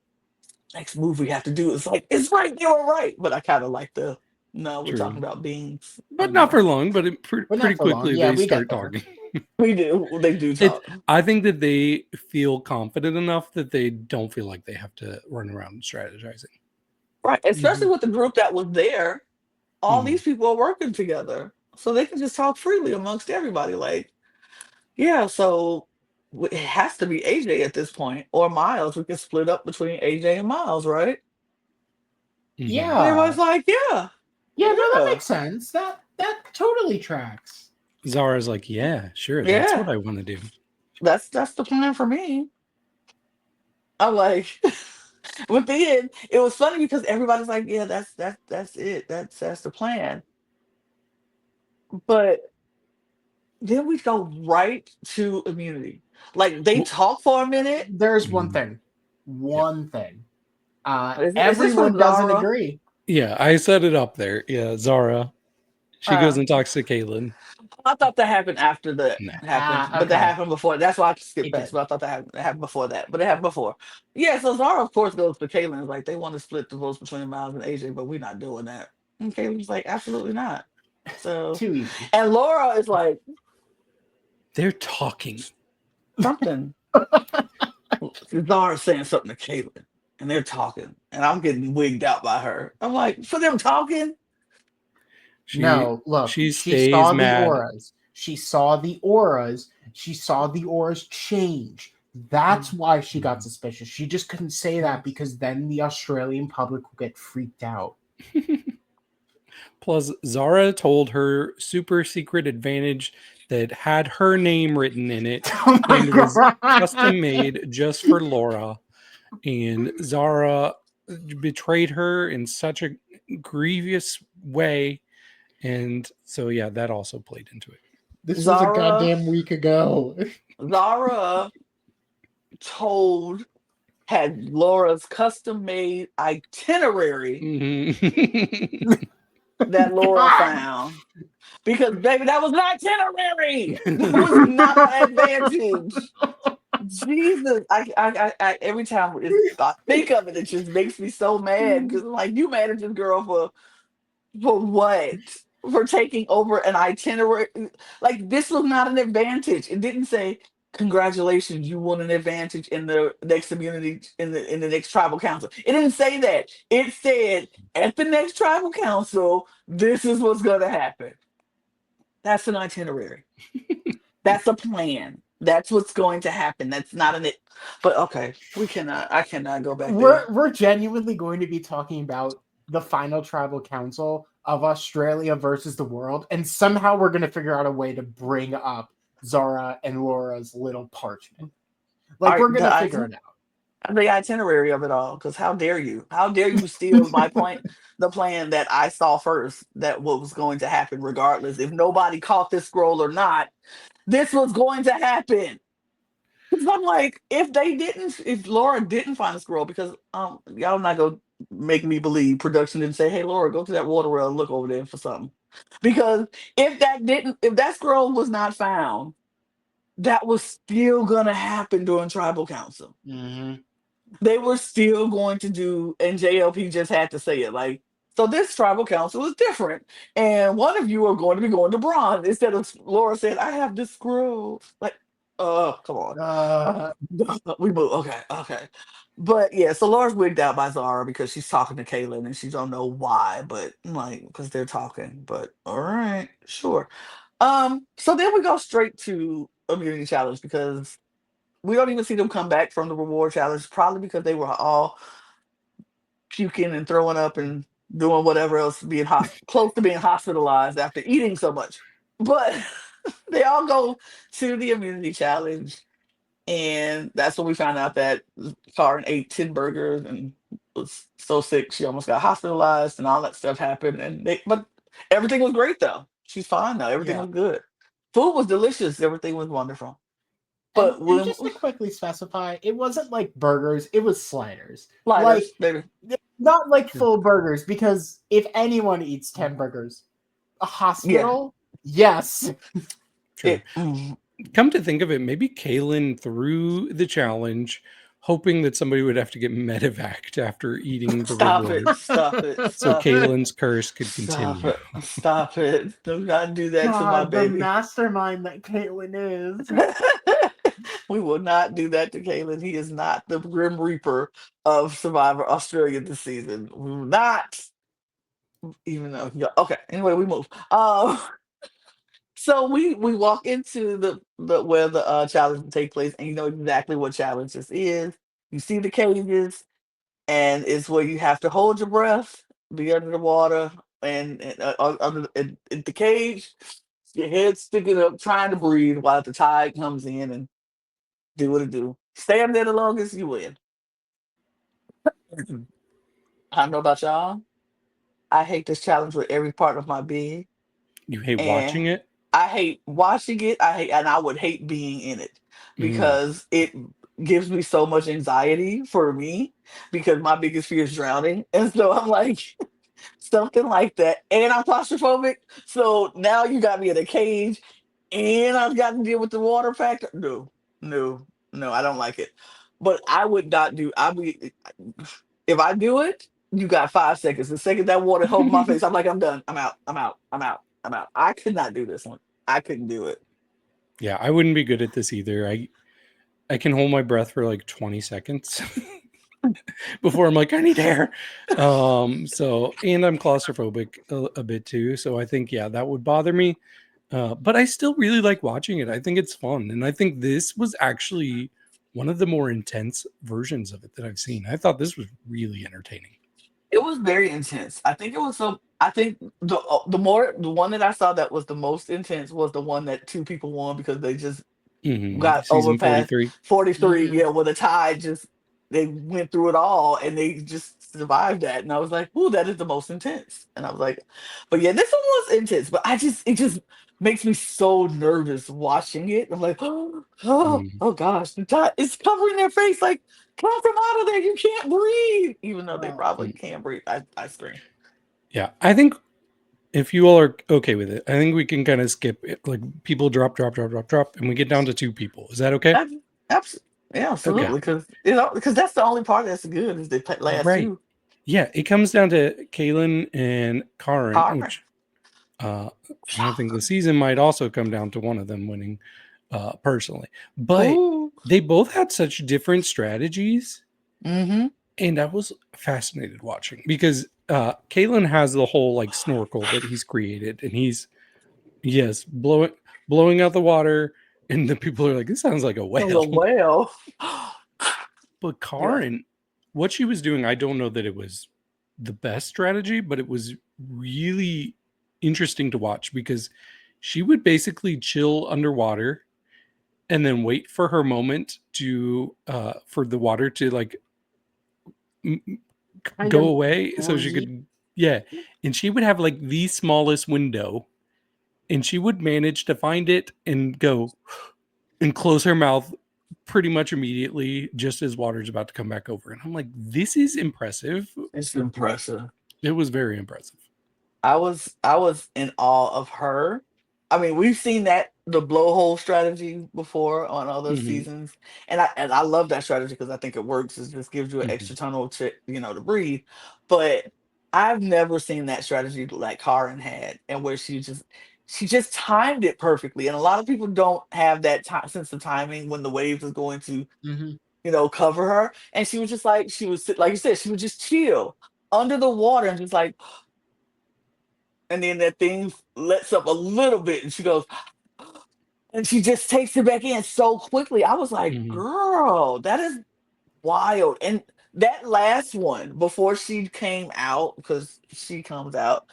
next move we have to do is like, it's right, they were right. But I kind of like the, No, we're True. talking about beans. But not for long. But But pretty not for long. quickly Yeah, they we get start there. talking. We do. They do talk. I think that they feel confident enough that they don't feel like they have to run around strategizing. Right. Especially Mhm. with the group that was there. All Mhm. these people are working together. So they can just talk freely amongst everybody. Like, yeah, so it has to be AJ at this point or Miles. We can split up between AJ and Miles, right? Mhm. And everybody's Yeah. like, yeah, Yeah, no, that yeah, makes sense. That totally tracks. Zara's like, yeah, sure, that's yeah. what I want to do. That's the plan for me. I'm like, but then it was funny because everybody's like, yeah, that's it. That's the plan. But then we go right to immunity. Like they Well, talk for a minute. There's one mhm. thing. Yeah. One thing. Is this for Everyone doesn't Zara? agree. Yeah, I set it up there. Yeah, Zara. She goes Uh, and talks to Caitlin. I thought that happened after that Nah. happened, but that Okay. happened before. That's why I skipped It past. did. But I thought that happened before that. But it happened before. Yeah. So Zara, of course, goes to Caitlyn. Like they want to split the votes between Miles and AJ, but we're not doing that. And Caitlyn's like, absolutely not. So, Too easy. and Laura is like, They're talking. something. Zara's saying something to Caitlyn, and they're talking, and I'm getting wigged out by her. I'm like, for them talking. No, look, She she stays saw the mad. auras. She saw the auras. She saw the auras change. That's why she got suspicious. She just couldn't say that because then the Australian public will get freaked out. Plus, Zara told her super secret advantage that had her name written in it Oh my and was custom god. made just for Laura. And Zara betrayed her in such a grievous way. And so, yeah, that also played into it. This was a Zara, goddamn week ago. Zara told had Laura's custom made itinerary Mhm. that Laura God. found. Because baby, that was an itinerary. That was not an advantage. Jesus, every time I think of it, it just makes me so mad because like you mad at this girl for what? For taking over an itinerary? Like this was not an advantage. It didn't say congratulations, you won an advantage in the next community in the next tribal council. It didn't say that. It said at the next tribal council, this is what's gonna happen. That's an itinerary. That's a plan. That's what's going to happen. That's not an it. But okay, we cannot. I cannot go back there. We're genuinely going to be talking about the final tribal council of Australia versus the world, and somehow we're going to figure out a way to bring up Zara and Laura's little parchment. All Like right, we're going to figure it out. the itinerary of it all. Because how dare you? How dare you steal my point? The plan that I saw first. That what was going to happen, regardless if nobody caught this scroll or not. This was going to happen. Because I'm like, if Laura didn't find the scroll, because y'all not gonna make me believe production didn't say, hey Laura, go to that water well and look over there for something. Because if that scroll was not found, that was still gonna happen during tribal council. Mm-hmm. They were still going to do, and JLP just had to say it like, so this tribal council is different, and one of you are going to be going to Brawn instead of Laura said, I have this scroll. Like, oh, come on. We move. Okay, okay. But yeah, so Laura's wigged out by Zara because she's talking to Kaylin and she don't know why, but like because they're talking. But all right, sure. So then we go straight to immunity challenge because we don't even see them come back from the reward challenge, probably because they were all puking and throwing up and doing whatever else, being close to being hospitalized after eating so much. But they all go to the immunity challenge. And that's when we found out that Karen ate 10 burgers and was so sick she almost got hospitalized and all that stuff happened. But everything was great though. She's fine now. Everything Yeah. was good. Food was delicious. Everything was wonderful. And But and when just to quickly specify, it wasn't like burgers, it was sliders. Like sliders, baby. not like Sure. full burgers, because if anyone eats 10 burgers, a Yeah. hospital, yes. Sure. It, mm, Come to think of it, maybe Kaylin threw the challenge hoping that somebody would have to get medevaced after eating the Stop reward, it. Stop it. so Stop it. Kaylin's curse could Stop continue. it. Stop it. Do not do that to my God, the baby. mastermind that Caitlin is. We will not do that to Kaylin. He is not the Grim Reaper of Survivor Australia this season. We will not, even though, yeah, okay. Anyway, we move. So we walk into the where the challenge will take place, and you know exactly what challenge this is. You see the cages, and it's where you have to hold your breath, be under the water, and under in the cage, your head sticking up, trying to breathe while the tide comes in and do what it do. Stay up there the longest, you win. I don't know about y'all. I hate this challenge with every part of my being, You hate and watching it? I hate watching it. And I would hate being in it Mm. because it gives me so much anxiety for me because my biggest fear is drowning, and so I'm like something like that. And I'm claustrophobic, so now you got me in a cage, and I've got to deal with the water factor. No, no, no, I don't like it. But I would not do. I be if I do it, you got 5 seconds. The second that water hold my face, I'm like, I'm done. I'm out. I'm out. I'm out. I'm out. I could not do this one. I couldn't do it. Yeah, I wouldn't be good at this either. I can hold my breath for like 20 seconds before I'm like, I need air. So, and I'm claustrophobic a bit too. So I think, yeah, that would bother me. But I still really like watching it. I think it's fun. And I think this was actually one of the more intense versions of it that I've seen. I thought this was really entertaining. It was very intense. I think it was so. I think the one that I saw that was the most intense was the one that two people won because they just got over Season past 43. 43. Mhm. Yeah, where the tide just they went through it all and they just survived that. And I was like, "Ooh, that is the most intense." And I was like, "But yeah, this one was intense." But it just makes me so nervous watching it. I'm like, Mhm. oh gosh, the tide is covering their face. Like, come from out of there! You can't breathe." Even though they Oh. probably can breathe, I scream. Yeah, I think if you all are okay with it, I think we can kind of skip it. Like people drop, and we get down to two people. Is that okay? Absolutely, yeah, Okay. absolutely. Because because that's the only part that's good is the last Right. two. Yeah, it comes down to Kaylin and Karen, All right. which and I think the season might also come down to one of them winning personally. But Ooh. they both had such different strategies, Mm-hmm. and I was fascinated watching because Kaylin has the whole like snorkel that he's created, and he's yes blowing out the water, and the people are like, "This sounds like a A whale." little whale. But Yeah. Karen, what she was doing, I don't know that it was the best strategy, but it was really interesting to watch because she would basically chill underwater and then wait for her moment to for the water to like m- Kind go of away so she breathe. could yeah, and she would have like the smallest window and she would manage to find it and go and close her mouth pretty much immediately just as water's about to come back over. And I'm like, this is impressive. It's impressive. It was very impressive. I was in awe of her. I mean, we've seen that the blowhole strategy before on other Hmm. seasons, and I love that strategy because I think it works. It just gives you an Hmm. extra tunnel to breathe. But I've never seen that strategy like Karen had, and where she just timed it perfectly. And a lot of people don't have that time sense of timing when the waves is going to Hmm. cover her. And she was just like like you said, she would just chill under the water and just like and then that thing lets up a little bit and she goes and she just takes it back in so quickly. I was like, Hmm. girl, that is wild. And that last one before she came out, because she comes out,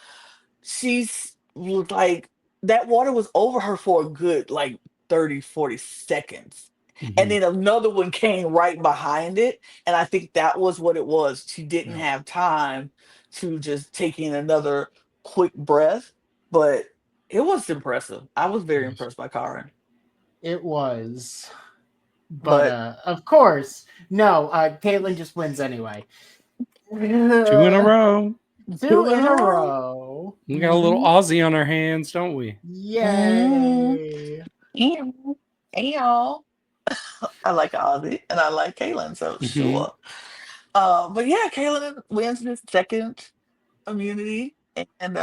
she's like that water was over her for a good like 30-40 seconds, and Hmm. then another one came right behind it, and I think that was what it was. She didn't Yeah. have time to just take in another quick breath, but it was impressive. I was very impressed by Karen. It was. But But of course, no, Caitlin just wins anyway. Two in a 2 row. in doing a all right. row. We got a little Mm-hmm. Aussie on our hands, don't we? Mm-hmm. Yay. Ew. Ew. I like Ozzy and I like Kaylin, so Hmm. sure. But yeah, Kaylin wins this second immunity, and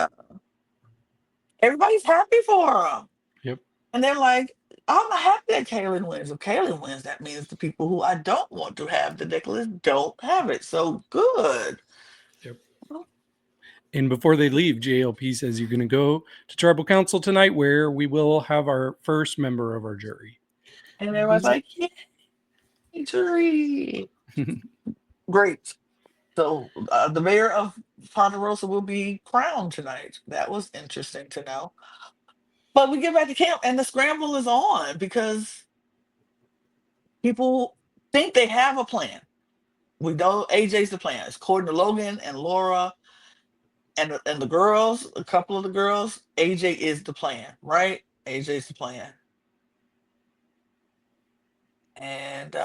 everybody's happy for him. Yep. And they're like, I'm not happy that Kaylin wins. If Kaylin wins, that means the people who I don't want to have the necklace don't have it. So good. Yep. And before they leave, JLP says you're going to go to tribal council tonight, where we will have our first member of our jury. And everyone's like, yay, jury. Great. So the mayor of Ponderosa will be crowned tonight. That was interesting to know. But we get back to camp and the scramble is on because people think they have a plan. We know AJ's the plan. It's according to Logan and Laura and the girls, a couple of the girls. AJ is the plan, right? AJ's the plan. And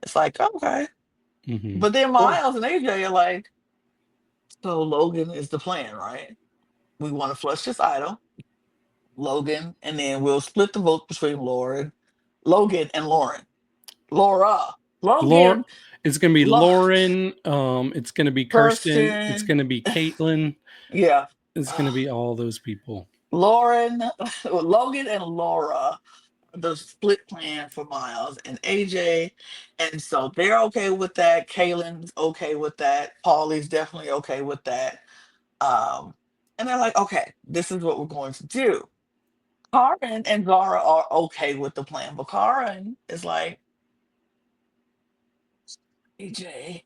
it's like, okay. Hmm. But then Well, Miles and AJ are like, so Logan is the plan, right? We want to flush this idol, Logan, and then we'll split the vote between Logan and Lauren. Laura. Laura, Logan, it's going to be Lo- Lauren. It's going to be Kirsten. It's Kirsten. going to be Caitlin. Yeah. It's going to be all those people. Lauren, Logan and Laura, the split plan for Miles and AJ. And so they're okay with that. Kaylin's okay with that. Paulie's definitely okay with that. Um, and they're like, okay, this is what we're going to do. Karen and Zara are okay with the plan, but Karen is like, AJ,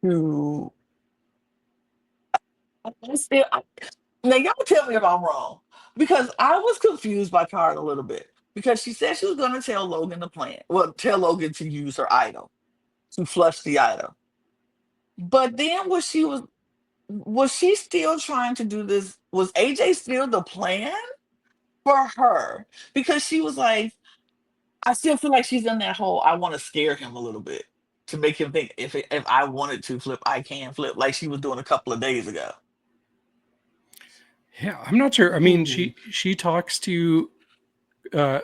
you. I still, I, now y'all tell me if I'm wrong, because I was confused by Karen a little bit because she said she was going to tell Logan the plan. Well, tell Logan to use her item to flush the item. But then was she still trying to do this? Was AJ still the plan for her? Because she was like, I still feel like she's in that whole I want to scare him a little bit to make him think if I wanted to flip, I can flip, like she was doing a couple of days ago. Yeah, I'm not sure. I mean, Ooh. she talks to uh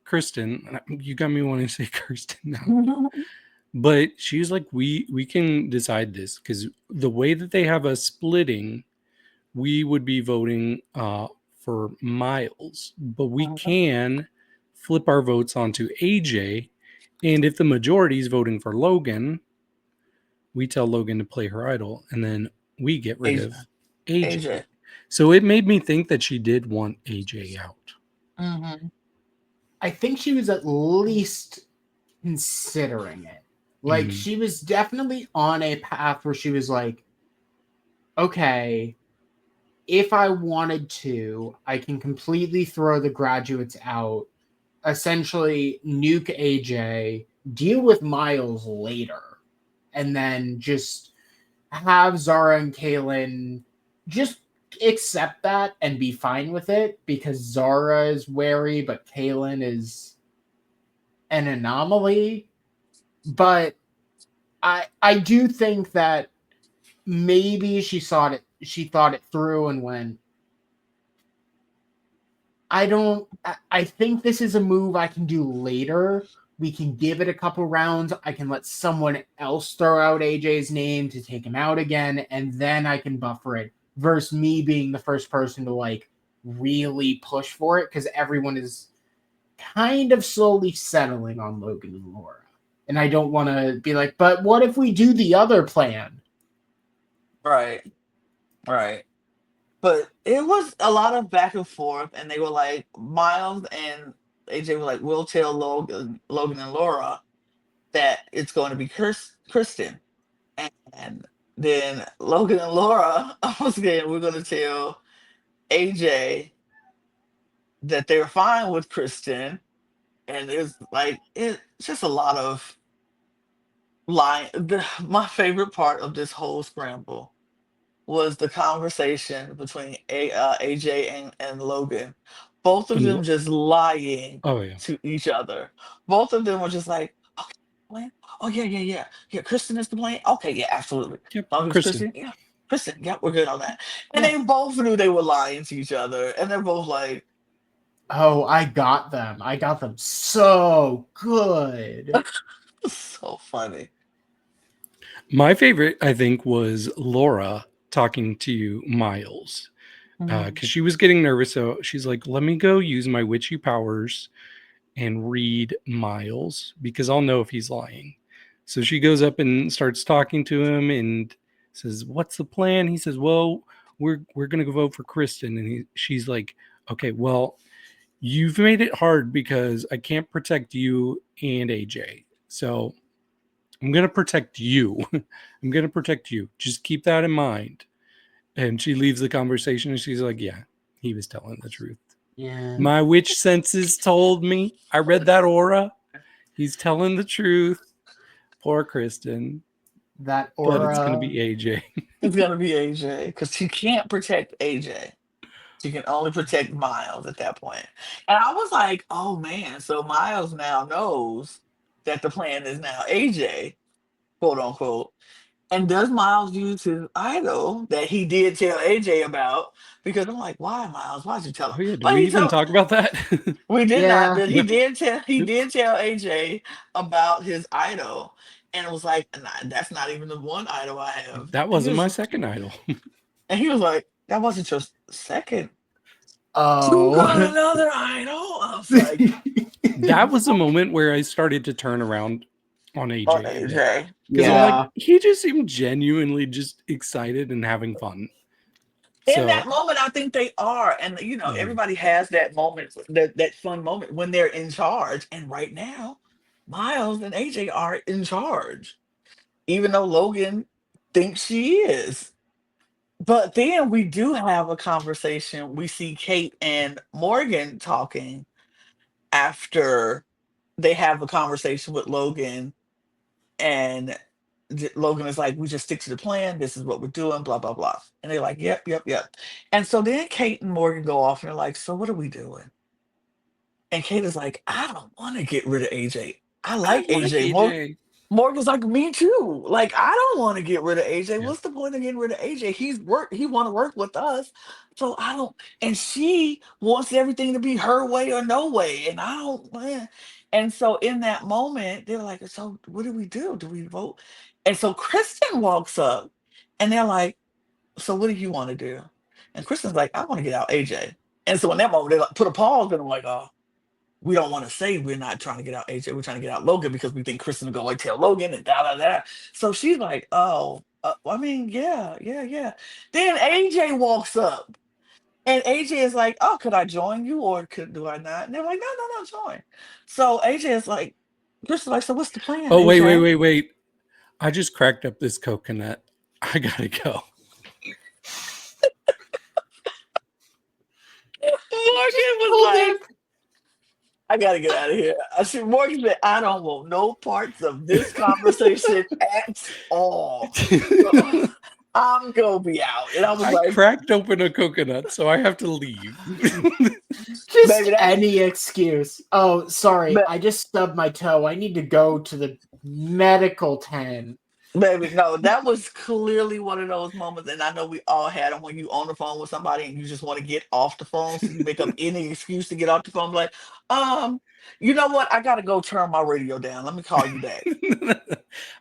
Kristen. You got me wanting to say Kirsten now. But she's like, we can decide this because the way that they have us splitting, we would be voting for Miles, but we can flip our votes onto AJ. And if the majority is voting for Logan, we tell Logan to play her idol, and then we get rid AJ. of AJ. AJ. So it made me think that she did want AJ out. Mm-hmm. I think she was at least considering it. Like, Mhm. she was definitely on a path where she was like, okay, if I wanted to, I can completely throw the graduates out, essentially nuke AJ, deal with Miles later, and then just have Zara and Kaylin just accept that and be fine with it because Zara is wary, but Kaylin is an anomaly. But I do think that maybe she thought it through and went, I think this is a move I can do later. We can give it a couple rounds. I can let someone else throw out AJ's name to take him out again, and then I can buffer it. Versus me being the first person to like really push for it because everyone is kind of slowly settling on Logan and Laura. And I don't want to be like, but what if we do the other plan? Right. Right. But it was a lot of back and forth, and they were like, Miles and AJ were like, we'll tell Logan and Laura that it's going to be Kristen. And then Logan and Laura was saying, we're going to tell AJ that they're fine with Kristen. And it's just a lot of lying. My favorite part of this whole scramble was the conversation between AJ and Logan. Both of And them just lying oh yeah, to each other. Both of them were just like, okay, plan. Oh yeah, yeah, yeah. Yeah, Kristen is the plan. Okay, yeah, absolutely. yep, Long as Kristen. Kristen, yeah. Kristen, yeah, we're good on that. And Yeah. they both knew they were lying to each other. And they're both like, Oh, I got them. I got them so good. So funny. My favorite, I think, was Laura talking to Miles Mhm. because she was getting nervous. So she's like, "Let me go use my witchy powers and read Miles because I'll know if he's lying." So she goes up and starts talking to him and says, "What's the plan?" He says, "Well, we're gonna go vote for Kristen." And she's like, "Okay, well, you've made it hard because I can't protect you and AJ. So I'm gonna protect you. I'm gonna protect you. Just keep that in mind." And she leaves the conversation and she's like, "Yeah, he was telling the truth. Yeah. My witch senses told me. I read that aura. He's telling the truth. Poor Kristen, That but it's gonna be aura. AJ." It's gonna be AJ because she can't protect AJ. She can only protect Miles at that point. And I was like, oh man, so Miles now knows that the plan is now AJ, quote unquote. And does Miles use his idol that he did tell AJ about? Because I'm like, why, Miles? Why'd you tell him? Oh yeah, did But we he even told talk about that? we did not, Yeah. but No. he Nope. did tell AJ about his idol. And it was like, nah, that's not even the one idol I have. That wasn't my second idol. And he was like, that wasn't your second. You got Oh. another idol? I was like, That was a moment where I started to turn around on on AJ a bit. AJ. Because I'm like, Yeah. Yeah. he just seemed genuinely just excited and having fun. In So that moment, I think they are. And mhm. everybody has that moment, that fun moment when they're in charge. And right now, Miles and AJ are in charge. Even though Logan thinks she is. But then we do have a conversation. We see Kate and Morgan talking after they have a conversation with Logan, and Logan is like, "We just stick to the plan. This is what we're doing." Blah blah blah. And they're like, "Yep, yep, yep." And so then Kate and Morgan go off, and they're like, "So what are we doing?" And Kate is like, "I don't want to get rid of AJ. I I like like AJ. AJ. Morgan's like, me too. Like, I don't want to get rid of AJ. Yeah. What's the point of getting rid of AJ? He want to work with us. So I don't, and she wants everything to be her way or no way. And I don't, man. And so in that moment, they're like, so what do we do? Do we vote? And so Kristen walks up and they're like, so what do you want to do? And Kristen's like, I want to get out AJ. And so in that moment, they like put a pause and I'm like, oh, we don't want to say we're not trying to get out AJ. We're trying to get out Logan because we think Kristen will go like tell Logan and da da da. So she's like, oh, I mean, yeah, yeah, yeah. Then AJ walks up and AJ is like, oh, could I join you or do I not? And they're like, no, no, no, join. So AJ is like, Kristen's like, so what's the plan, Oh wait, wait, AJ? wait, wait. I just cracked up this coconut. I gotta go. Morgan was Hold like, it. I gotta get out of here. I said, Morgan said, I don't want no parts of this conversation at all. So I'm gonna be out. And I was I like, cracked open a coconut, so I have to leave. Just baby, that any excuse. Oh, sorry. but I just stubbed my toe. I need to go to the medical tent. baby, no, that was clearly one of those moments, and I know we all had them when you on the phone with somebody and you just want to get off the phone, so you make up any excuse to get off the phone. Like, um, you know what? I gotta go turn my radio down. Let me call you back.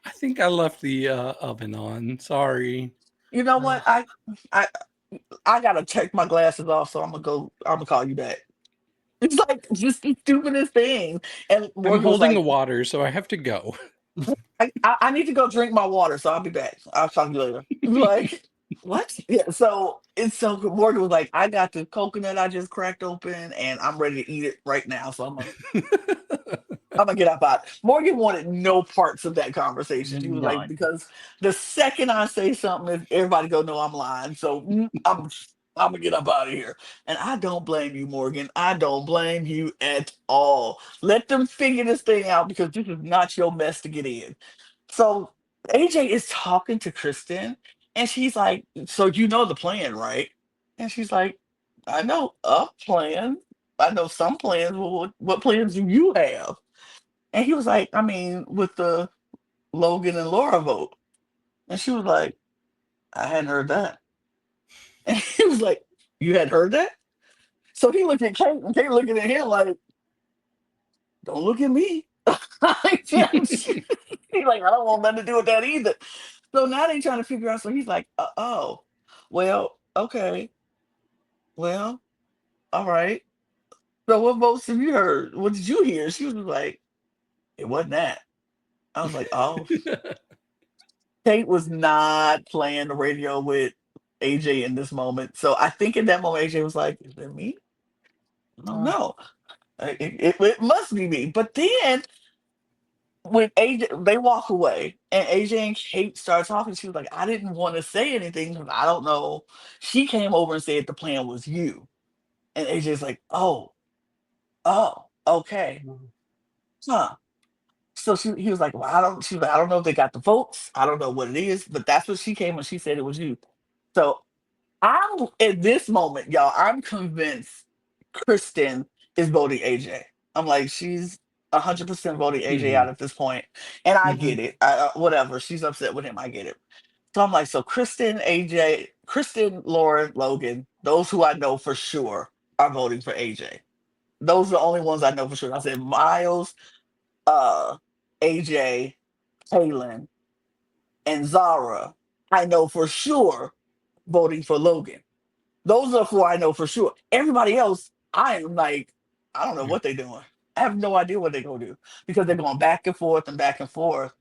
I think I left the oven on. Sorry. You know what? Ugh. I I gotta take my glasses off, so I'm gonna go. I'm gonna call you back. It's like just the stupidest thing. And I'm Morgan was holding the like, water, so I have to go. I need to go drink my water, so I'll be back. I'll talk to you later. Like, what? Yeah, so it's so good. Morgan was like, I got the coconut I just cracked open and I'm ready to eat it right now. So I'm gonna get up out. Morgan wanted no parts of that conversation. He was like, None. because the second I say something, everybody go know I'm lying. So I'm gonna get up out of here. And I don't blame you, Morgan. I don't blame you at all. Let them figure this thing out because this is not your mess to get in. So AJ is talking to Kristen, and she's like, "So you know the plan, right?" And she's like, "I know a plan. I know some plans. Well, what plans do you have?" And he was like, "I mean, with the Logan and Laura vote." And she was like, "I hadn't heard that." And he was like, "You hadn't heard that?" So he looked at Kate, and Kate looking at him like, "Don't look at me." He's like, "I don't want nothing to do with that either." So now they trying to figure out. So he's like, "Oh, well, okay, well, all right. So what votes have you heard? What did you hear?" She was like, "It wasn't that." I was like, "Oh." Kate was not playing the radio with AJ in this moment. So I think in that moment, AJ was like, "Is it me? I don't know. It must be me." But then when AJ, they walk away and AJ and Kate start talking, she was like, "I didn't want to say anything because I don't know." She came over and said the plan was you. And AJ's like, "Oh, okay. Huh." So he was like, "Well, she was like, I don't know if they got the votes. I don't know what it is, but that's what she came when she said it was you." So I'm at this moment, y'all, I'm convinced Kristen is voting AJ. I'm like, she's 100% voting AJ out Mhm. at this point. And I Mhm. get it. Whatever. She's upset with him. I get it. So I'm like, so Kristen, AJ, Kristen, Lauren, Logan, those who I know for sure are voting for AJ. Those are the only ones I know for sure. I said Miles, uh, AJ, Kaylin, and Zara, I know for sure voting for Logan. Those are four I know for sure. Everybody else, I am like, I don't know Yeah. what they're doing. I have no idea what they're gonna do because they're going back and forth and back and forth.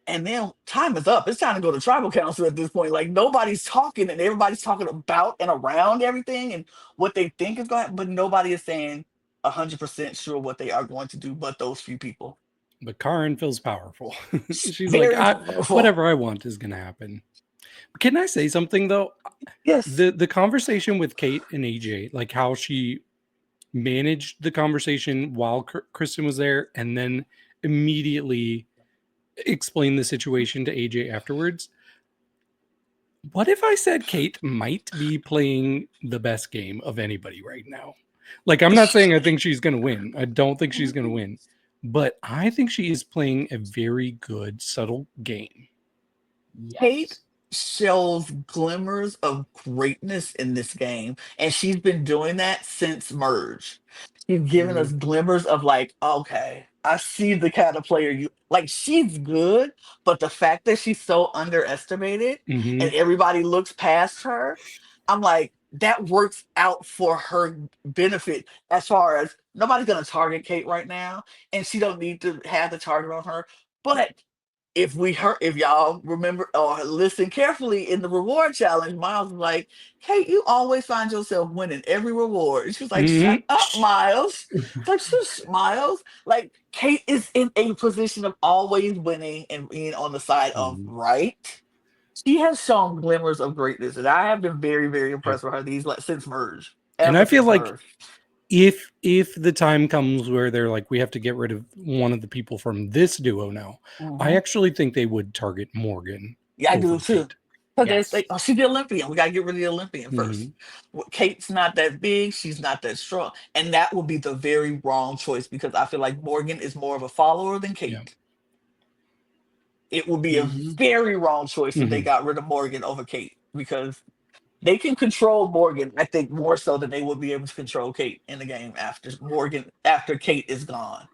And then time is up. It's time to go to tribal council at this point. Like nobody's talking and everybody's talking about and around everything and what they think is going, but nobody is saying 100% sure what they are going to do, but those few people. But Karen feels powerful. She's like, Very powerful. whatever I want is going to happen. Can I say something though? Yes. The conversation with Kate and AJ, like how she managed the conversation while Kristen was there, and then immediately explained the situation to AJ afterwards. What if I said Kate might be playing the best game of anybody right now? Like, I'm not saying I think she's going to win. I don't think she's going to win. But I think she is playing a very good, subtle game. Kate Yes. shows glimmers of greatness in this game, and she's been doing that since Merge. She's given us Mhm. glimmers of like, okay, I see the kind of player you like. She's good, but the fact that she's so underestimated Hmm. and everybody looks past her, I'm like, that works out for her benefit as far as nobody's gonna target Kate right now, and she don't need to have the target on her. But if y'all remember or listen carefully in the reward challenge, Miles was like, "Hey, you always find yourself winning every reward." And she was like, "Shut Hmm. up, Miles." It's like, "Shush, Miles." Like Kate is in a position of always winning and being on the side of Hmm. right. She has shown glimmers of greatness, and I have been very, very Yeah. impressed with her these like since Merge. And Ever I feel since like Merge. if the time comes where they're like, we have to get rid of one of the people from this duo now, I Mhm. actually think they would target Morgan Yeah, I do over too. Kate. Because Yes. she's the Olympian. We gotta get rid of the Olympian first. Hmm. Kate's not that big. She's not that strong, and that would be the very wrong choice because I feel like Morgan is more of a follower than Yeah. Kate. It would be a Hmm. very wrong choice if they Hmm. got rid of Morgan over Kate because they can control Morgan. I think more so than they would be able to control Kate in the game after Kate is gone.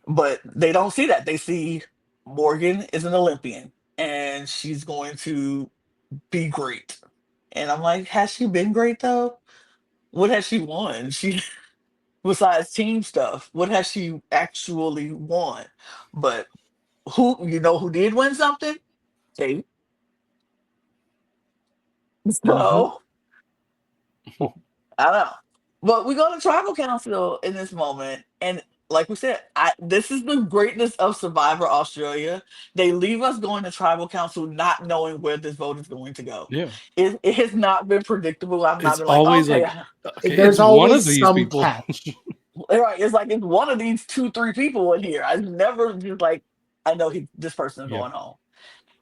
But they don't see that. They see Morgan is an Olympian and she's going to be great. And I'm like, has she been great though? What has she won? She besides team stuff, what has she actually won? But who did win something? Kate. Hmm. So I don't know. But we go to tribal council in this moment, and like we said, this is the greatness of Survivor Australia. They leave us going to tribal council not knowing where this vote is going to go. Yeah. It has not been predictable. I've not It's been like, always okay, like, okay, There's it's one of always these some people. catch. right. It's like it's one of these two, three people in here. I never just like I know this person is Yeah. going home.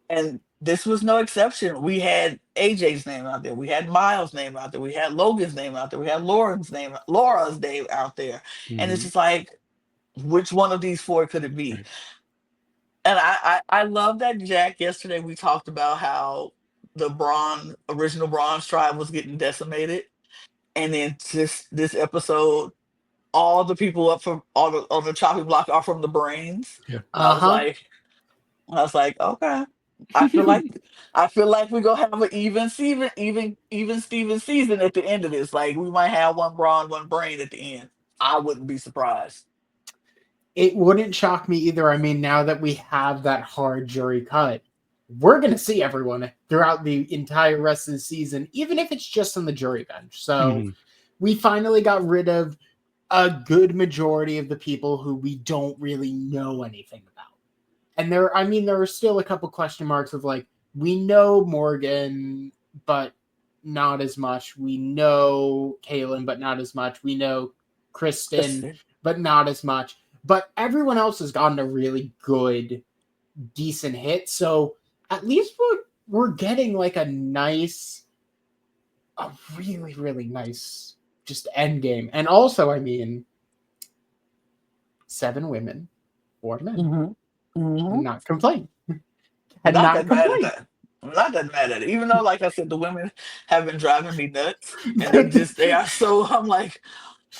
And this was no exception. We had AJ's name out there. We had Miles' name out there. We had Logan's name out there. We had Laura's name out there. And it's Hmm. just like, which one of these four could it be? Right. And I love that Jack yesterday we talked about how the Brawn original Bronze tribe was getting decimated. and then just this episode, all the people up from all the on the chopping block are from the Brains. Yeah. And Uh-huh. I was like, okay. I feel like we're gonna have an even Steven, even Steven season at the end of this. Like we might have one Brawn, one Brain at the end. I wouldn't be surprised. It wouldn't shock me either. I mean, now that we have that hard jury cut, we're going to see everyone throughout the entire rest of the season, even if it's just on the jury bench. So Mhm. we finally got rid of a good majority of the people who we don't really know anything about. And there are still a couple question marks of like, we know Morgan, but not as much. We know Kaylin, but not as much. We know Kristen, Kristen. but not as much. But everyone else has gotten a really good, decent hit. So at least we're getting like a really, really nice just end game. And also, I mean, 7 women, 4 men. Mm-hmm. Mm-hmm. Not complain. Not Cannot that mad at complain. that. I'm not that mad at it. Even though, like I said, the women have been driving me nuts, and they are so. I'm like,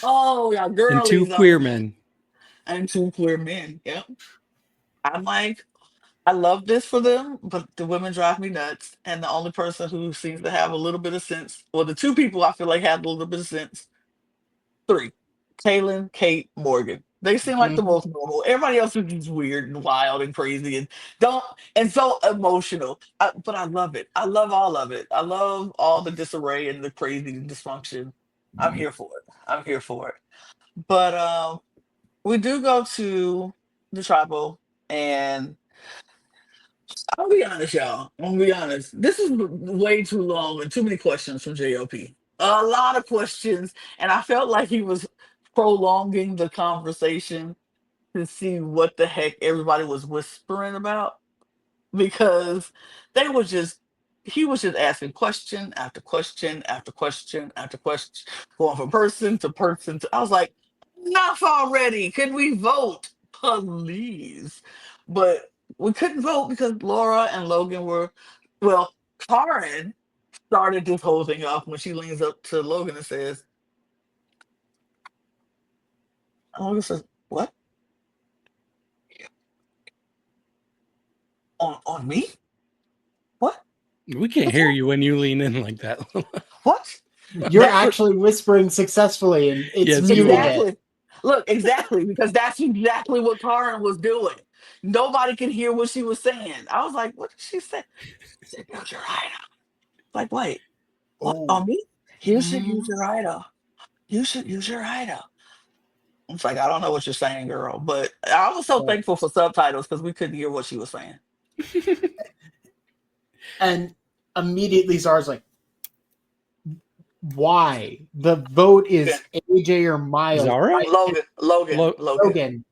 oh, y'all And 2 girlies. queer men. And two queer men. Yep. I'm like, I love this for them, but the women drive me nuts. And the only person who seems to have a little bit of sense, well, the 2 people I feel like have a little bit of sense, 3, Kaylin, Kate, Morgan. They seem like the most normal. Everybody else is just weird and wild and crazy and don't and so emotional. But I love it. I love all of it. I love all the disarray and the crazy dysfunction. I'm here for it. I'm here for it. But we do go to the tribal, and I'll be honest, y'all. I'm gonna be honest. This is way too long and too many questions from JLP. A lot of questions, and I felt like he was prolonging the conversation to see what the heck everybody was whispering about because they were just he was just asking question after question after question after question, going from person to person to I was like, enough already. Can we vote? Please. But we couldn't vote because Laura and Logan were well, Karen started this whole thing off when she leans up to Logan and says, Logan says, what? On me? What? We can't What's hear that? you when you lean in like that. What? You're That's what actually whispering successfully and Yeah, it's it's too muting loud. it. exactly. Look, exactly, because that's exactly what Karen was doing. Nobody could hear what she was saying. I was like, what did she say? She said, use your right eye. Like, wait, what Oh. on me? You should use your right eye. You should use your right eye. It's like, I don't know what you're saying, girl. But I was so But, thankful for subtitles because we couldn't hear what she was saying. and immediately Zara's like, why? The vote is AJ or Miles. Zara? Why is Logan. Logan?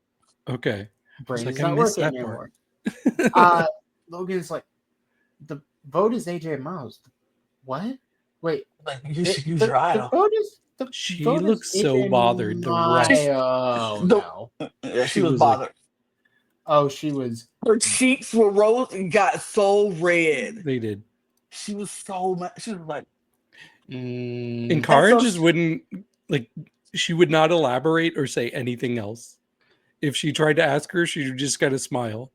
Okay. I was Brain like, is I not missed working that part. anymore. Logan's like, the vote is AJ and Miles. What? Wait, Like, you should use your eye. the vote is She looks so AJ bothered. The She's rest, Oh the no. yeah, she she was was like, bothered. Oh, she was. Her cheeks were rose and got so red. they did. She was so mad. She was like, And and Karen so, just wouldn't, like, she would not elaborate or say anything else. If she tried to ask her, she just got to smile.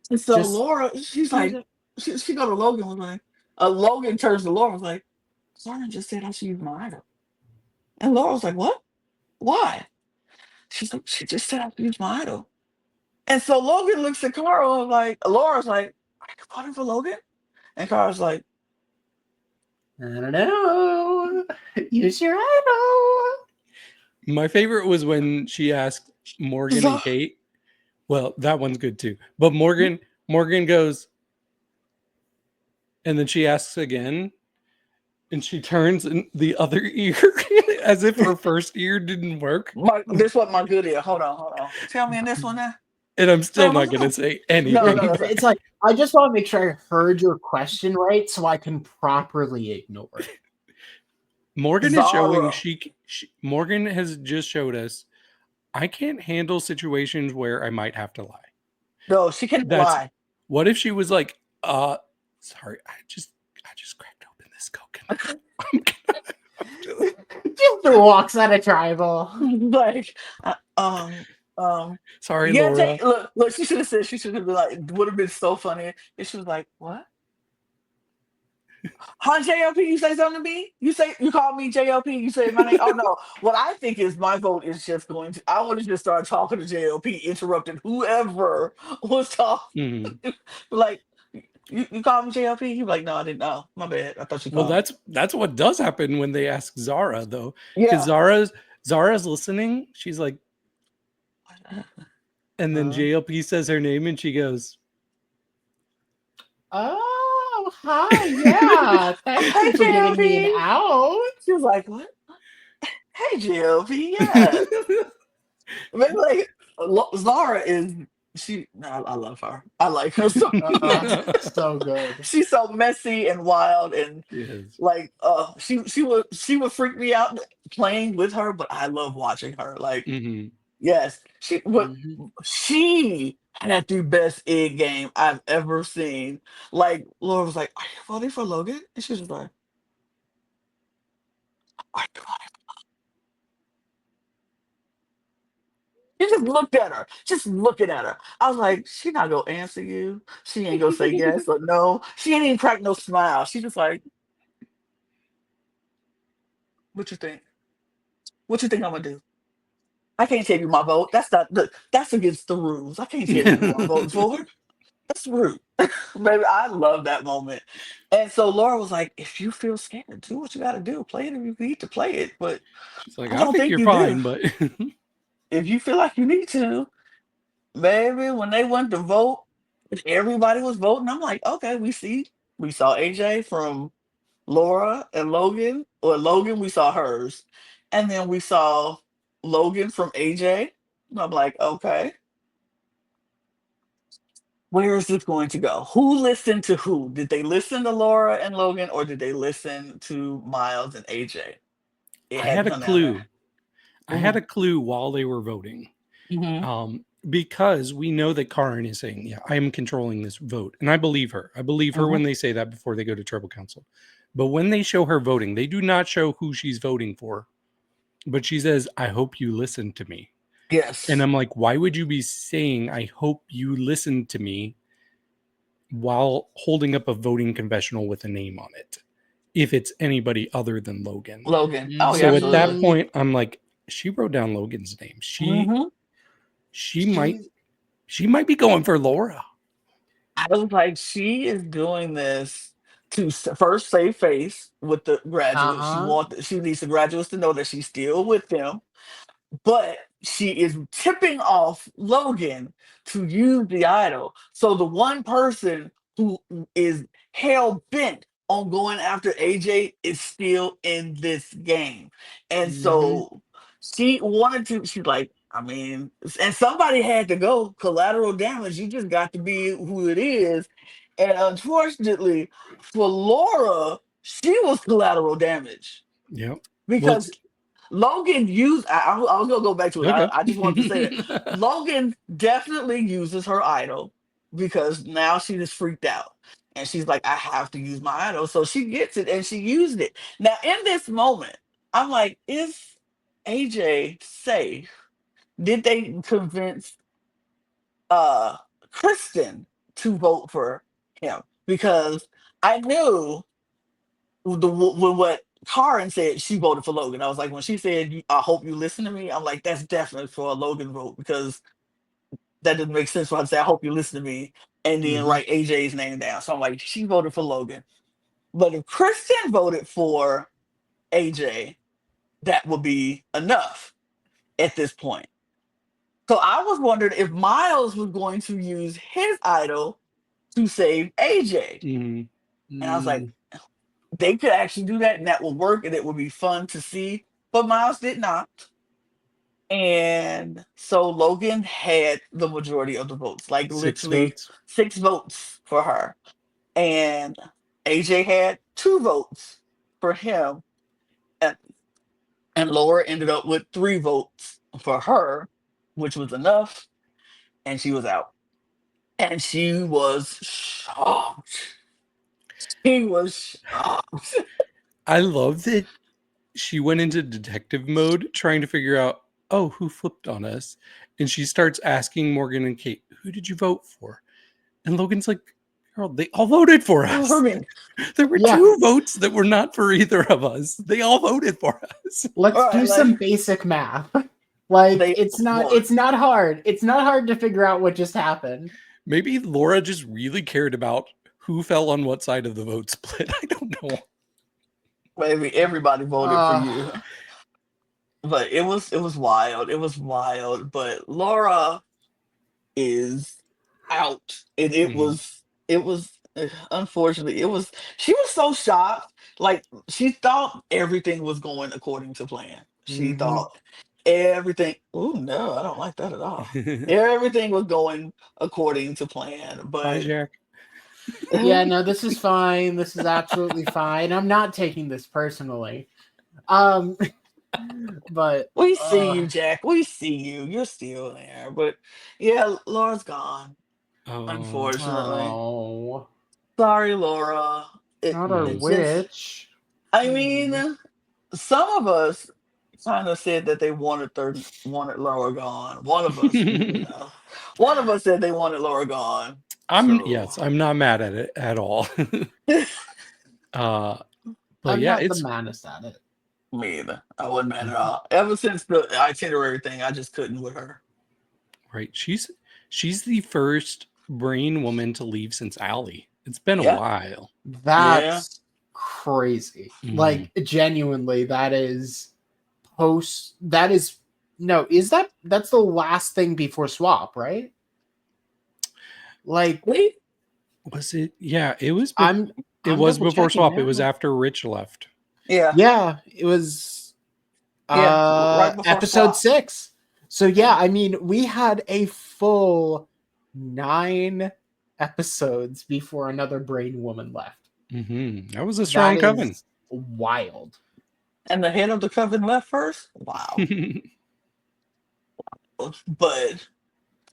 and so Just Laura, she's like, she go to Logan was like, Logan turns to Laura was like, Karen just said I should use my idol. And Laura was like, what? Why? She's like, she just said I should use my idol. And so Logan looks at Carl and like, Laura's like, are you voting for Logan? And Carl's like, I don't know. Use your idol. My favorite was when she asked Morgan and Kate. Well, that one's good too. But Morgan goes, and then she asks again, and she turns in the other ear as if her first ear didn't work. this what my good ear. Hold on. Tell me in this one now. And I'm still Tell not me. going to say No, anything. no, It's like I just want to make sure I heard your question right so I can properly ignore it. Morgan is showing Zara. Morgan has just showed us I can't handle situations where I might have to lie. No, she can't That's lie. what if she was like, sorry, I just cracked open this coconut. Luther walks out of tribal. like, uh, um, Sorry, yeah, Laura. look. She should have said. She should have been like. It would have been so funny if she was like, "What? Huh, JLP? You say something to me? You call me JLP? You say my name? Oh no. What I think is my vote is just going to. I want to just start talking to JLP, interrupting whoever was talking. Mhm. Like, you called me JLP? He was like, no, I didn't know. My bad. I thought you Well, called me. that's what does happen when they ask Zara, though, because Yeah. Zara's listening. She's like, and then Huh? JLP says her name, and she goes, Oh, hi. Yeah. Thank Hey you for giving me an JLP. out. She was like, what? Hey JLP. Yeah. Maybe like Zara is she? No, I love her. I like her so much. So good. She's so messy and wild and "Yes, like she would freak me out playing with her, but I love watching her. Like hmm yes, Mhm. she had the best egg game I've ever seen. Like Laura was like, "Are you voting for Logan?" And she was just like, "Are you voting?" You just looked at her, just looking at her. I was like, "She not gonna answer you. She ain't gonna say yes or no. She ain't even crack no smile. She just like, what you think? What you think I'm gonna do? I can't tell you my vote. That's not that's against the rules. I can't tell you who I'm voting for. That's rude." Baby, I love that moment. And so Laura was like, if you feel scared, do what you gotta do. Play it if you need to play it. But She's like, I I don't think think you're you do. fine, but If you feel like you need to, baby, when they went to vote, everybody was voting. I'm like, okay, we saw AJ from Laura and Logan, or Logan, we saw hers. And then we saw Logan from AJ. And I'm like, okay, where is this going to go? Who listened to who? Did they listen to Laura and Logan, or did they listen to Miles and AJ? It I had had to a come down there. clue. I had Hmm. a clue while they were voting. Hmm. Because we know that Karin is saying, "Yeah, I am controlling this vote," and I believe her. I believe her Hmm. when they say that before they go to Tribal Council. But when they show her voting, they do not show who she's voting for. But she says, "I hope you listen to me," and Yes. I'm like, "Why would you be saying I hope you listen to me while holding up a voting confessional with a name on it? If it's anybody other than Logan." Logan. Oh, yeah, So at that absolutely. Mhm. point, I'm like, she wrote down Logan's name. Hmm. She might She's she might be going for Laura. I was like, she is doing this to first save face with the graduates. uh-huh. She needs the graduates to know that she's still with them, but she is tipping off Logan to use the idol. So the one person who is hell bent on going after AJ is still in this game. And Mhm. so she wanted to, she's like, I mean, and somebody had to go. Collateral damage, you just got to be who it is. And unfortunately for Laura, she was collateral damage Yep. Well, because it's Logan used. I was gonna go back to it. okay. I just wanted to say that Logan definitely uses her idol because now she just freaked out and she's like, I have to use my idol. So she gets it and she used it. Now in this moment, I'm like, is AJ safe? Did they convince uh Kristen to vote for him? Because I knew when what Karen said, she voted for Logan. I was like, when she said, "I hope you listen to me," I'm like, that's definitely for a Logan vote because that doesn't make sense for her to say, "I hope you listen to me," and then Mhm. write AJ's name down. So I'm like, she voted for Logan. But if Kristen voted for AJ, that would be enough at this point. So I was wondering if Miles was going to use his idol to save AJ. Mhm. And I was like, Mm. they could actually do that and that would work and it would be fun to see. But Miles did not. And so Logan had the majority of the votes, like 6 literally votes. 6 votes for her. And AJ had 2 votes for him. And, and Laura ended up with 3 votes for her, which was enough. And she was out. And she was shocked. She was shocked. I love that she went into detective mode trying to figure out, oh, who flipped on us? And she starts asking Morgan and Kate, who did you vote for? And Logan's like, girl, they all voted for us. For me. There were Yeah. 2 votes that were not for either of us. They all voted for us. Let's All do right, some like, basic math. Like they it's won. not hard. It's not hard to figure out what just happened. Maybe Laura just really cared about who fell on what side of the vote split. I don't know. Maybe everybody voted for you. Uh, But it was wild. It was wild. But Laura is out. And Mhm. it was unfortunately, she was so shocked. Like she thought everything was going according to plan. She mhm. thought everything, oh no, I don't like that at all. Everything was going according to plan. Bye, But Jack. Yeah, no, this is fine. This is absolutely fine. I'm not taking this personally. Um, but we see you, Jack. We see you. You're still there. But yeah, Laura's gone, Oh. unfortunately. oh, Sorry, Laura. not our It Mm. just, witch. I Hmm. mean, some of us kind of said that they wanted Laura gone. One of us, one of us said they wanted Laura gone. So I'm not mad at it at all. uh but I'm yeah, not the it's maddest at it. me either. I wasn't mad at all. Ever since the itinerary thing, I just couldn't with her. right. She's the first brain woman to leave since Allie. It's been a Yeah, while. yeah, That's crazy. Mhm. Like genuinely, that is post. That is no. Is that's the last thing before swap, right? Like we, Was it? Yeah, it was. I'm It I'm was double before checking swap. It was now. after Rich left. yeah, Yeah, it was yeah, right before episode swap. 6. So Yeah, yeah, I mean, we had a full 9 episodes before another brain woman left. That was a That strong coven. is wild. and the head of the coven left first. Wow. But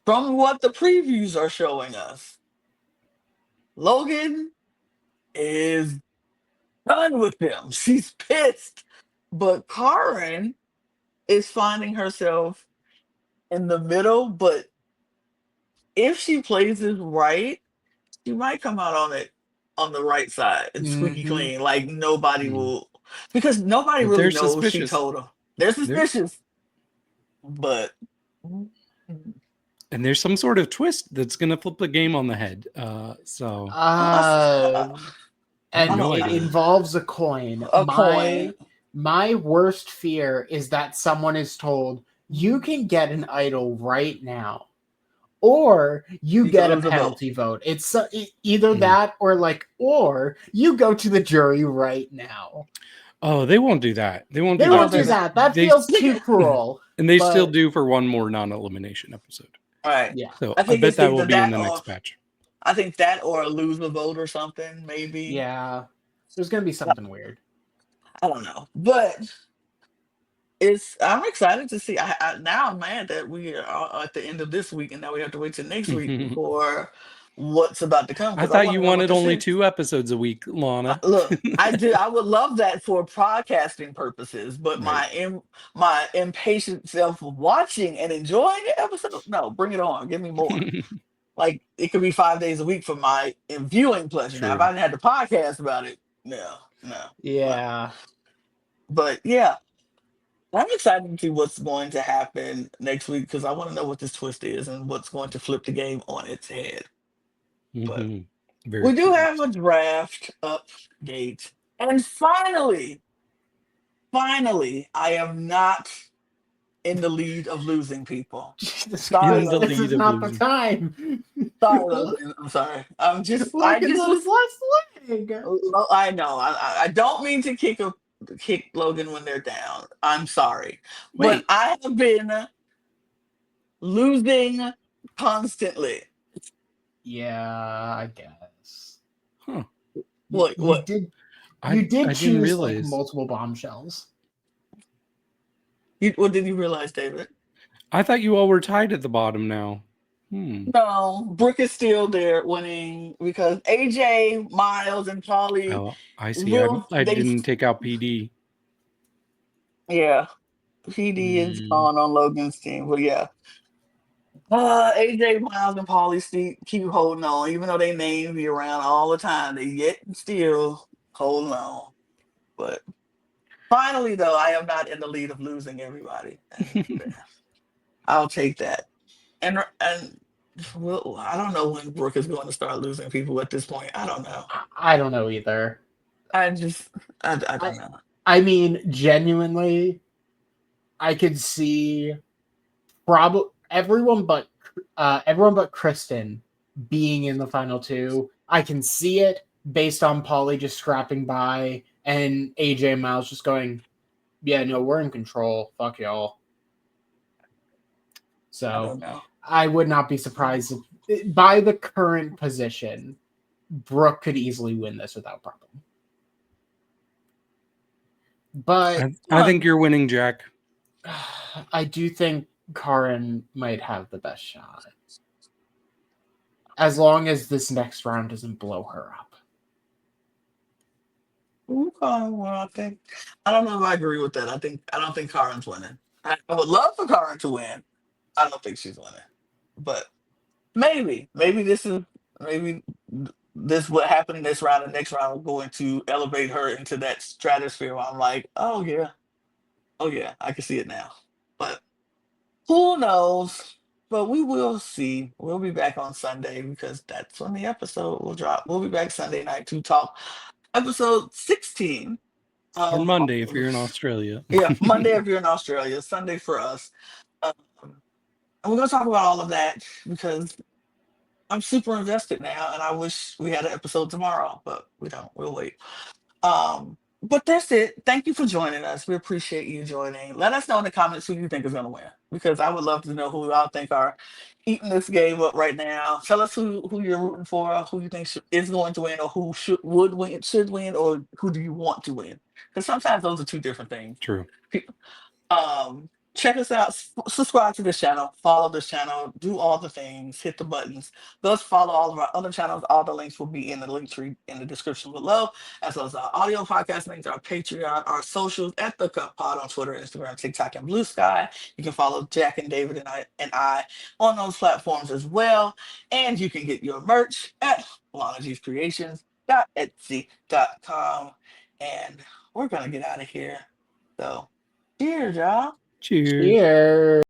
from what the previews are showing us, Logan is done with him. She's pissed. But Karen is finding herself in the middle. But if she plays this right, she might come out on it on the right side and squeaky Hmm. clean. Like nobody Mm. will, because nobody But really they're knows she suspicious. told him. They're There suspicious, but and there's some sort of twist that's going to flip the game on the head. So Uh, I have I and no don't, it idea. involves a coin. a coin. My worst fear is that someone is told you can get an idol right now, or you You can get a lose a vote. penalty vote. It's either Mm. that or like, or you go to the jury right now. Oh, they won't do that. They won't They do I don't that won't do think because that. that. That they feels too cruel. and they still But do for one more non-elimination episode. Right. yeah, So I I think bet it's that will either be in that the or next patch. I think that or a lose a vote or something, maybe. yeah, there's gonna be something weird. I don't know. But I'm excited to see. Now I'm mad that we are at the end of this week and now we have to wait till next week for what's about to come I because I thought want you to know what wanted this only is. 2 episodes a week, Lana. Look, I do. I would love that for podcasting purposes, but Right. my impatient self of watching and enjoying an episode. No, bring it on. Give me more. Like it could be 5 days a week for my viewing pleasure. Now, if True. I didn't have to podcast about it, no, no, no. Yeah. But yeah, I'm excited to see what's going to happen next week because I want to know what this twist is and what's going to flip the game on its head. But Very we do curious. have a draft update, and finally, I am not in the lead of losing people. Jesus Sorry, In Christ, the this Logan. lead is of not the losing. time. Sorry, Logan. I'm sorry. I Logan's just on his last leg. I know. I don't mean to kick Logan when they're down. I'm sorry, but Wait. I have been losing constantly. Yeah, I guess. Huh. You, What? you What? did I you did didn't choose like realize. multiple bombshells. What did you realize, David? I thought you all were tied at the bottom now. No, Brooke is still there winning because AJ, Miles, and Polly Oh, I see. will I they didn't take out PD. Yeah, PD is Mm. gone on Logan's team, but yeah. AJ Miles and Paulie keep holding on, even though they name be around all the time. They yet still holding on. But finally, though, I am not in the lead of losing everybody, and I'll take that. And well, I don't know when Brooke is going to start losing people at this point. I don't know. I don't know either. I just I I don't know. I mean, genuinely, I could see probably everyone but Kristen being in the final two. I can see it based on Polly just scrapping by and AJ and Miles just going, yeah, no, we're in control. Fuck y'all. I So don't know. I would not be surprised if, by the current position, Brooke could easily win this without problem. But I think you're winning, Jack. I do think Karin might have the best shot. As long as this next round doesn't blow her up. Okay, well, I don't know if I agree with that. I don't think Karen's winning. I would love for Karen to win. I don't think she's winning, but maybe maybe this what happened in this round and next round will going to elevate her into that stratosphere where I'm like, oh yeah, I can see it now. But who knows? But we will see. We'll be back on Sunday because that's when the episode will drop. We'll be back Sunday night to talk episode 16 Or of Monday if you're in Australia. yeah, Monday if you're in Australia, Sunday for us. Um, and we're gonna talk about all of that because I'm super invested now, and I wish we had an episode tomorrow, but we don't. We'll wait. But that's it. Thank you for joining us. We appreciate you joining. Let us know in the comments who you think is going to win, because I would love to know who y'all think are eating this game up right now. Tell us who you're rooting for, who you think is going to win, or who would win, should win, or who do you want to win? Because sometimes those are two different things. True. Check us out, subscribe to this channel, follow this channel, do all the things, hit the buttons. Thus, follow all of our other channels. All the links will be in the link tree in the description below, as well as our audio podcast links, our Patreon, our socials at the Cup Pod on Twitter, Instagram, TikTok, and Blue Sky. You can follow Jack and David and I on those platforms as well. And you can get your merch at lanagcreations.etsy.com. And we're gonna get out of here. So cheers, y'all. Cheers. Cheers.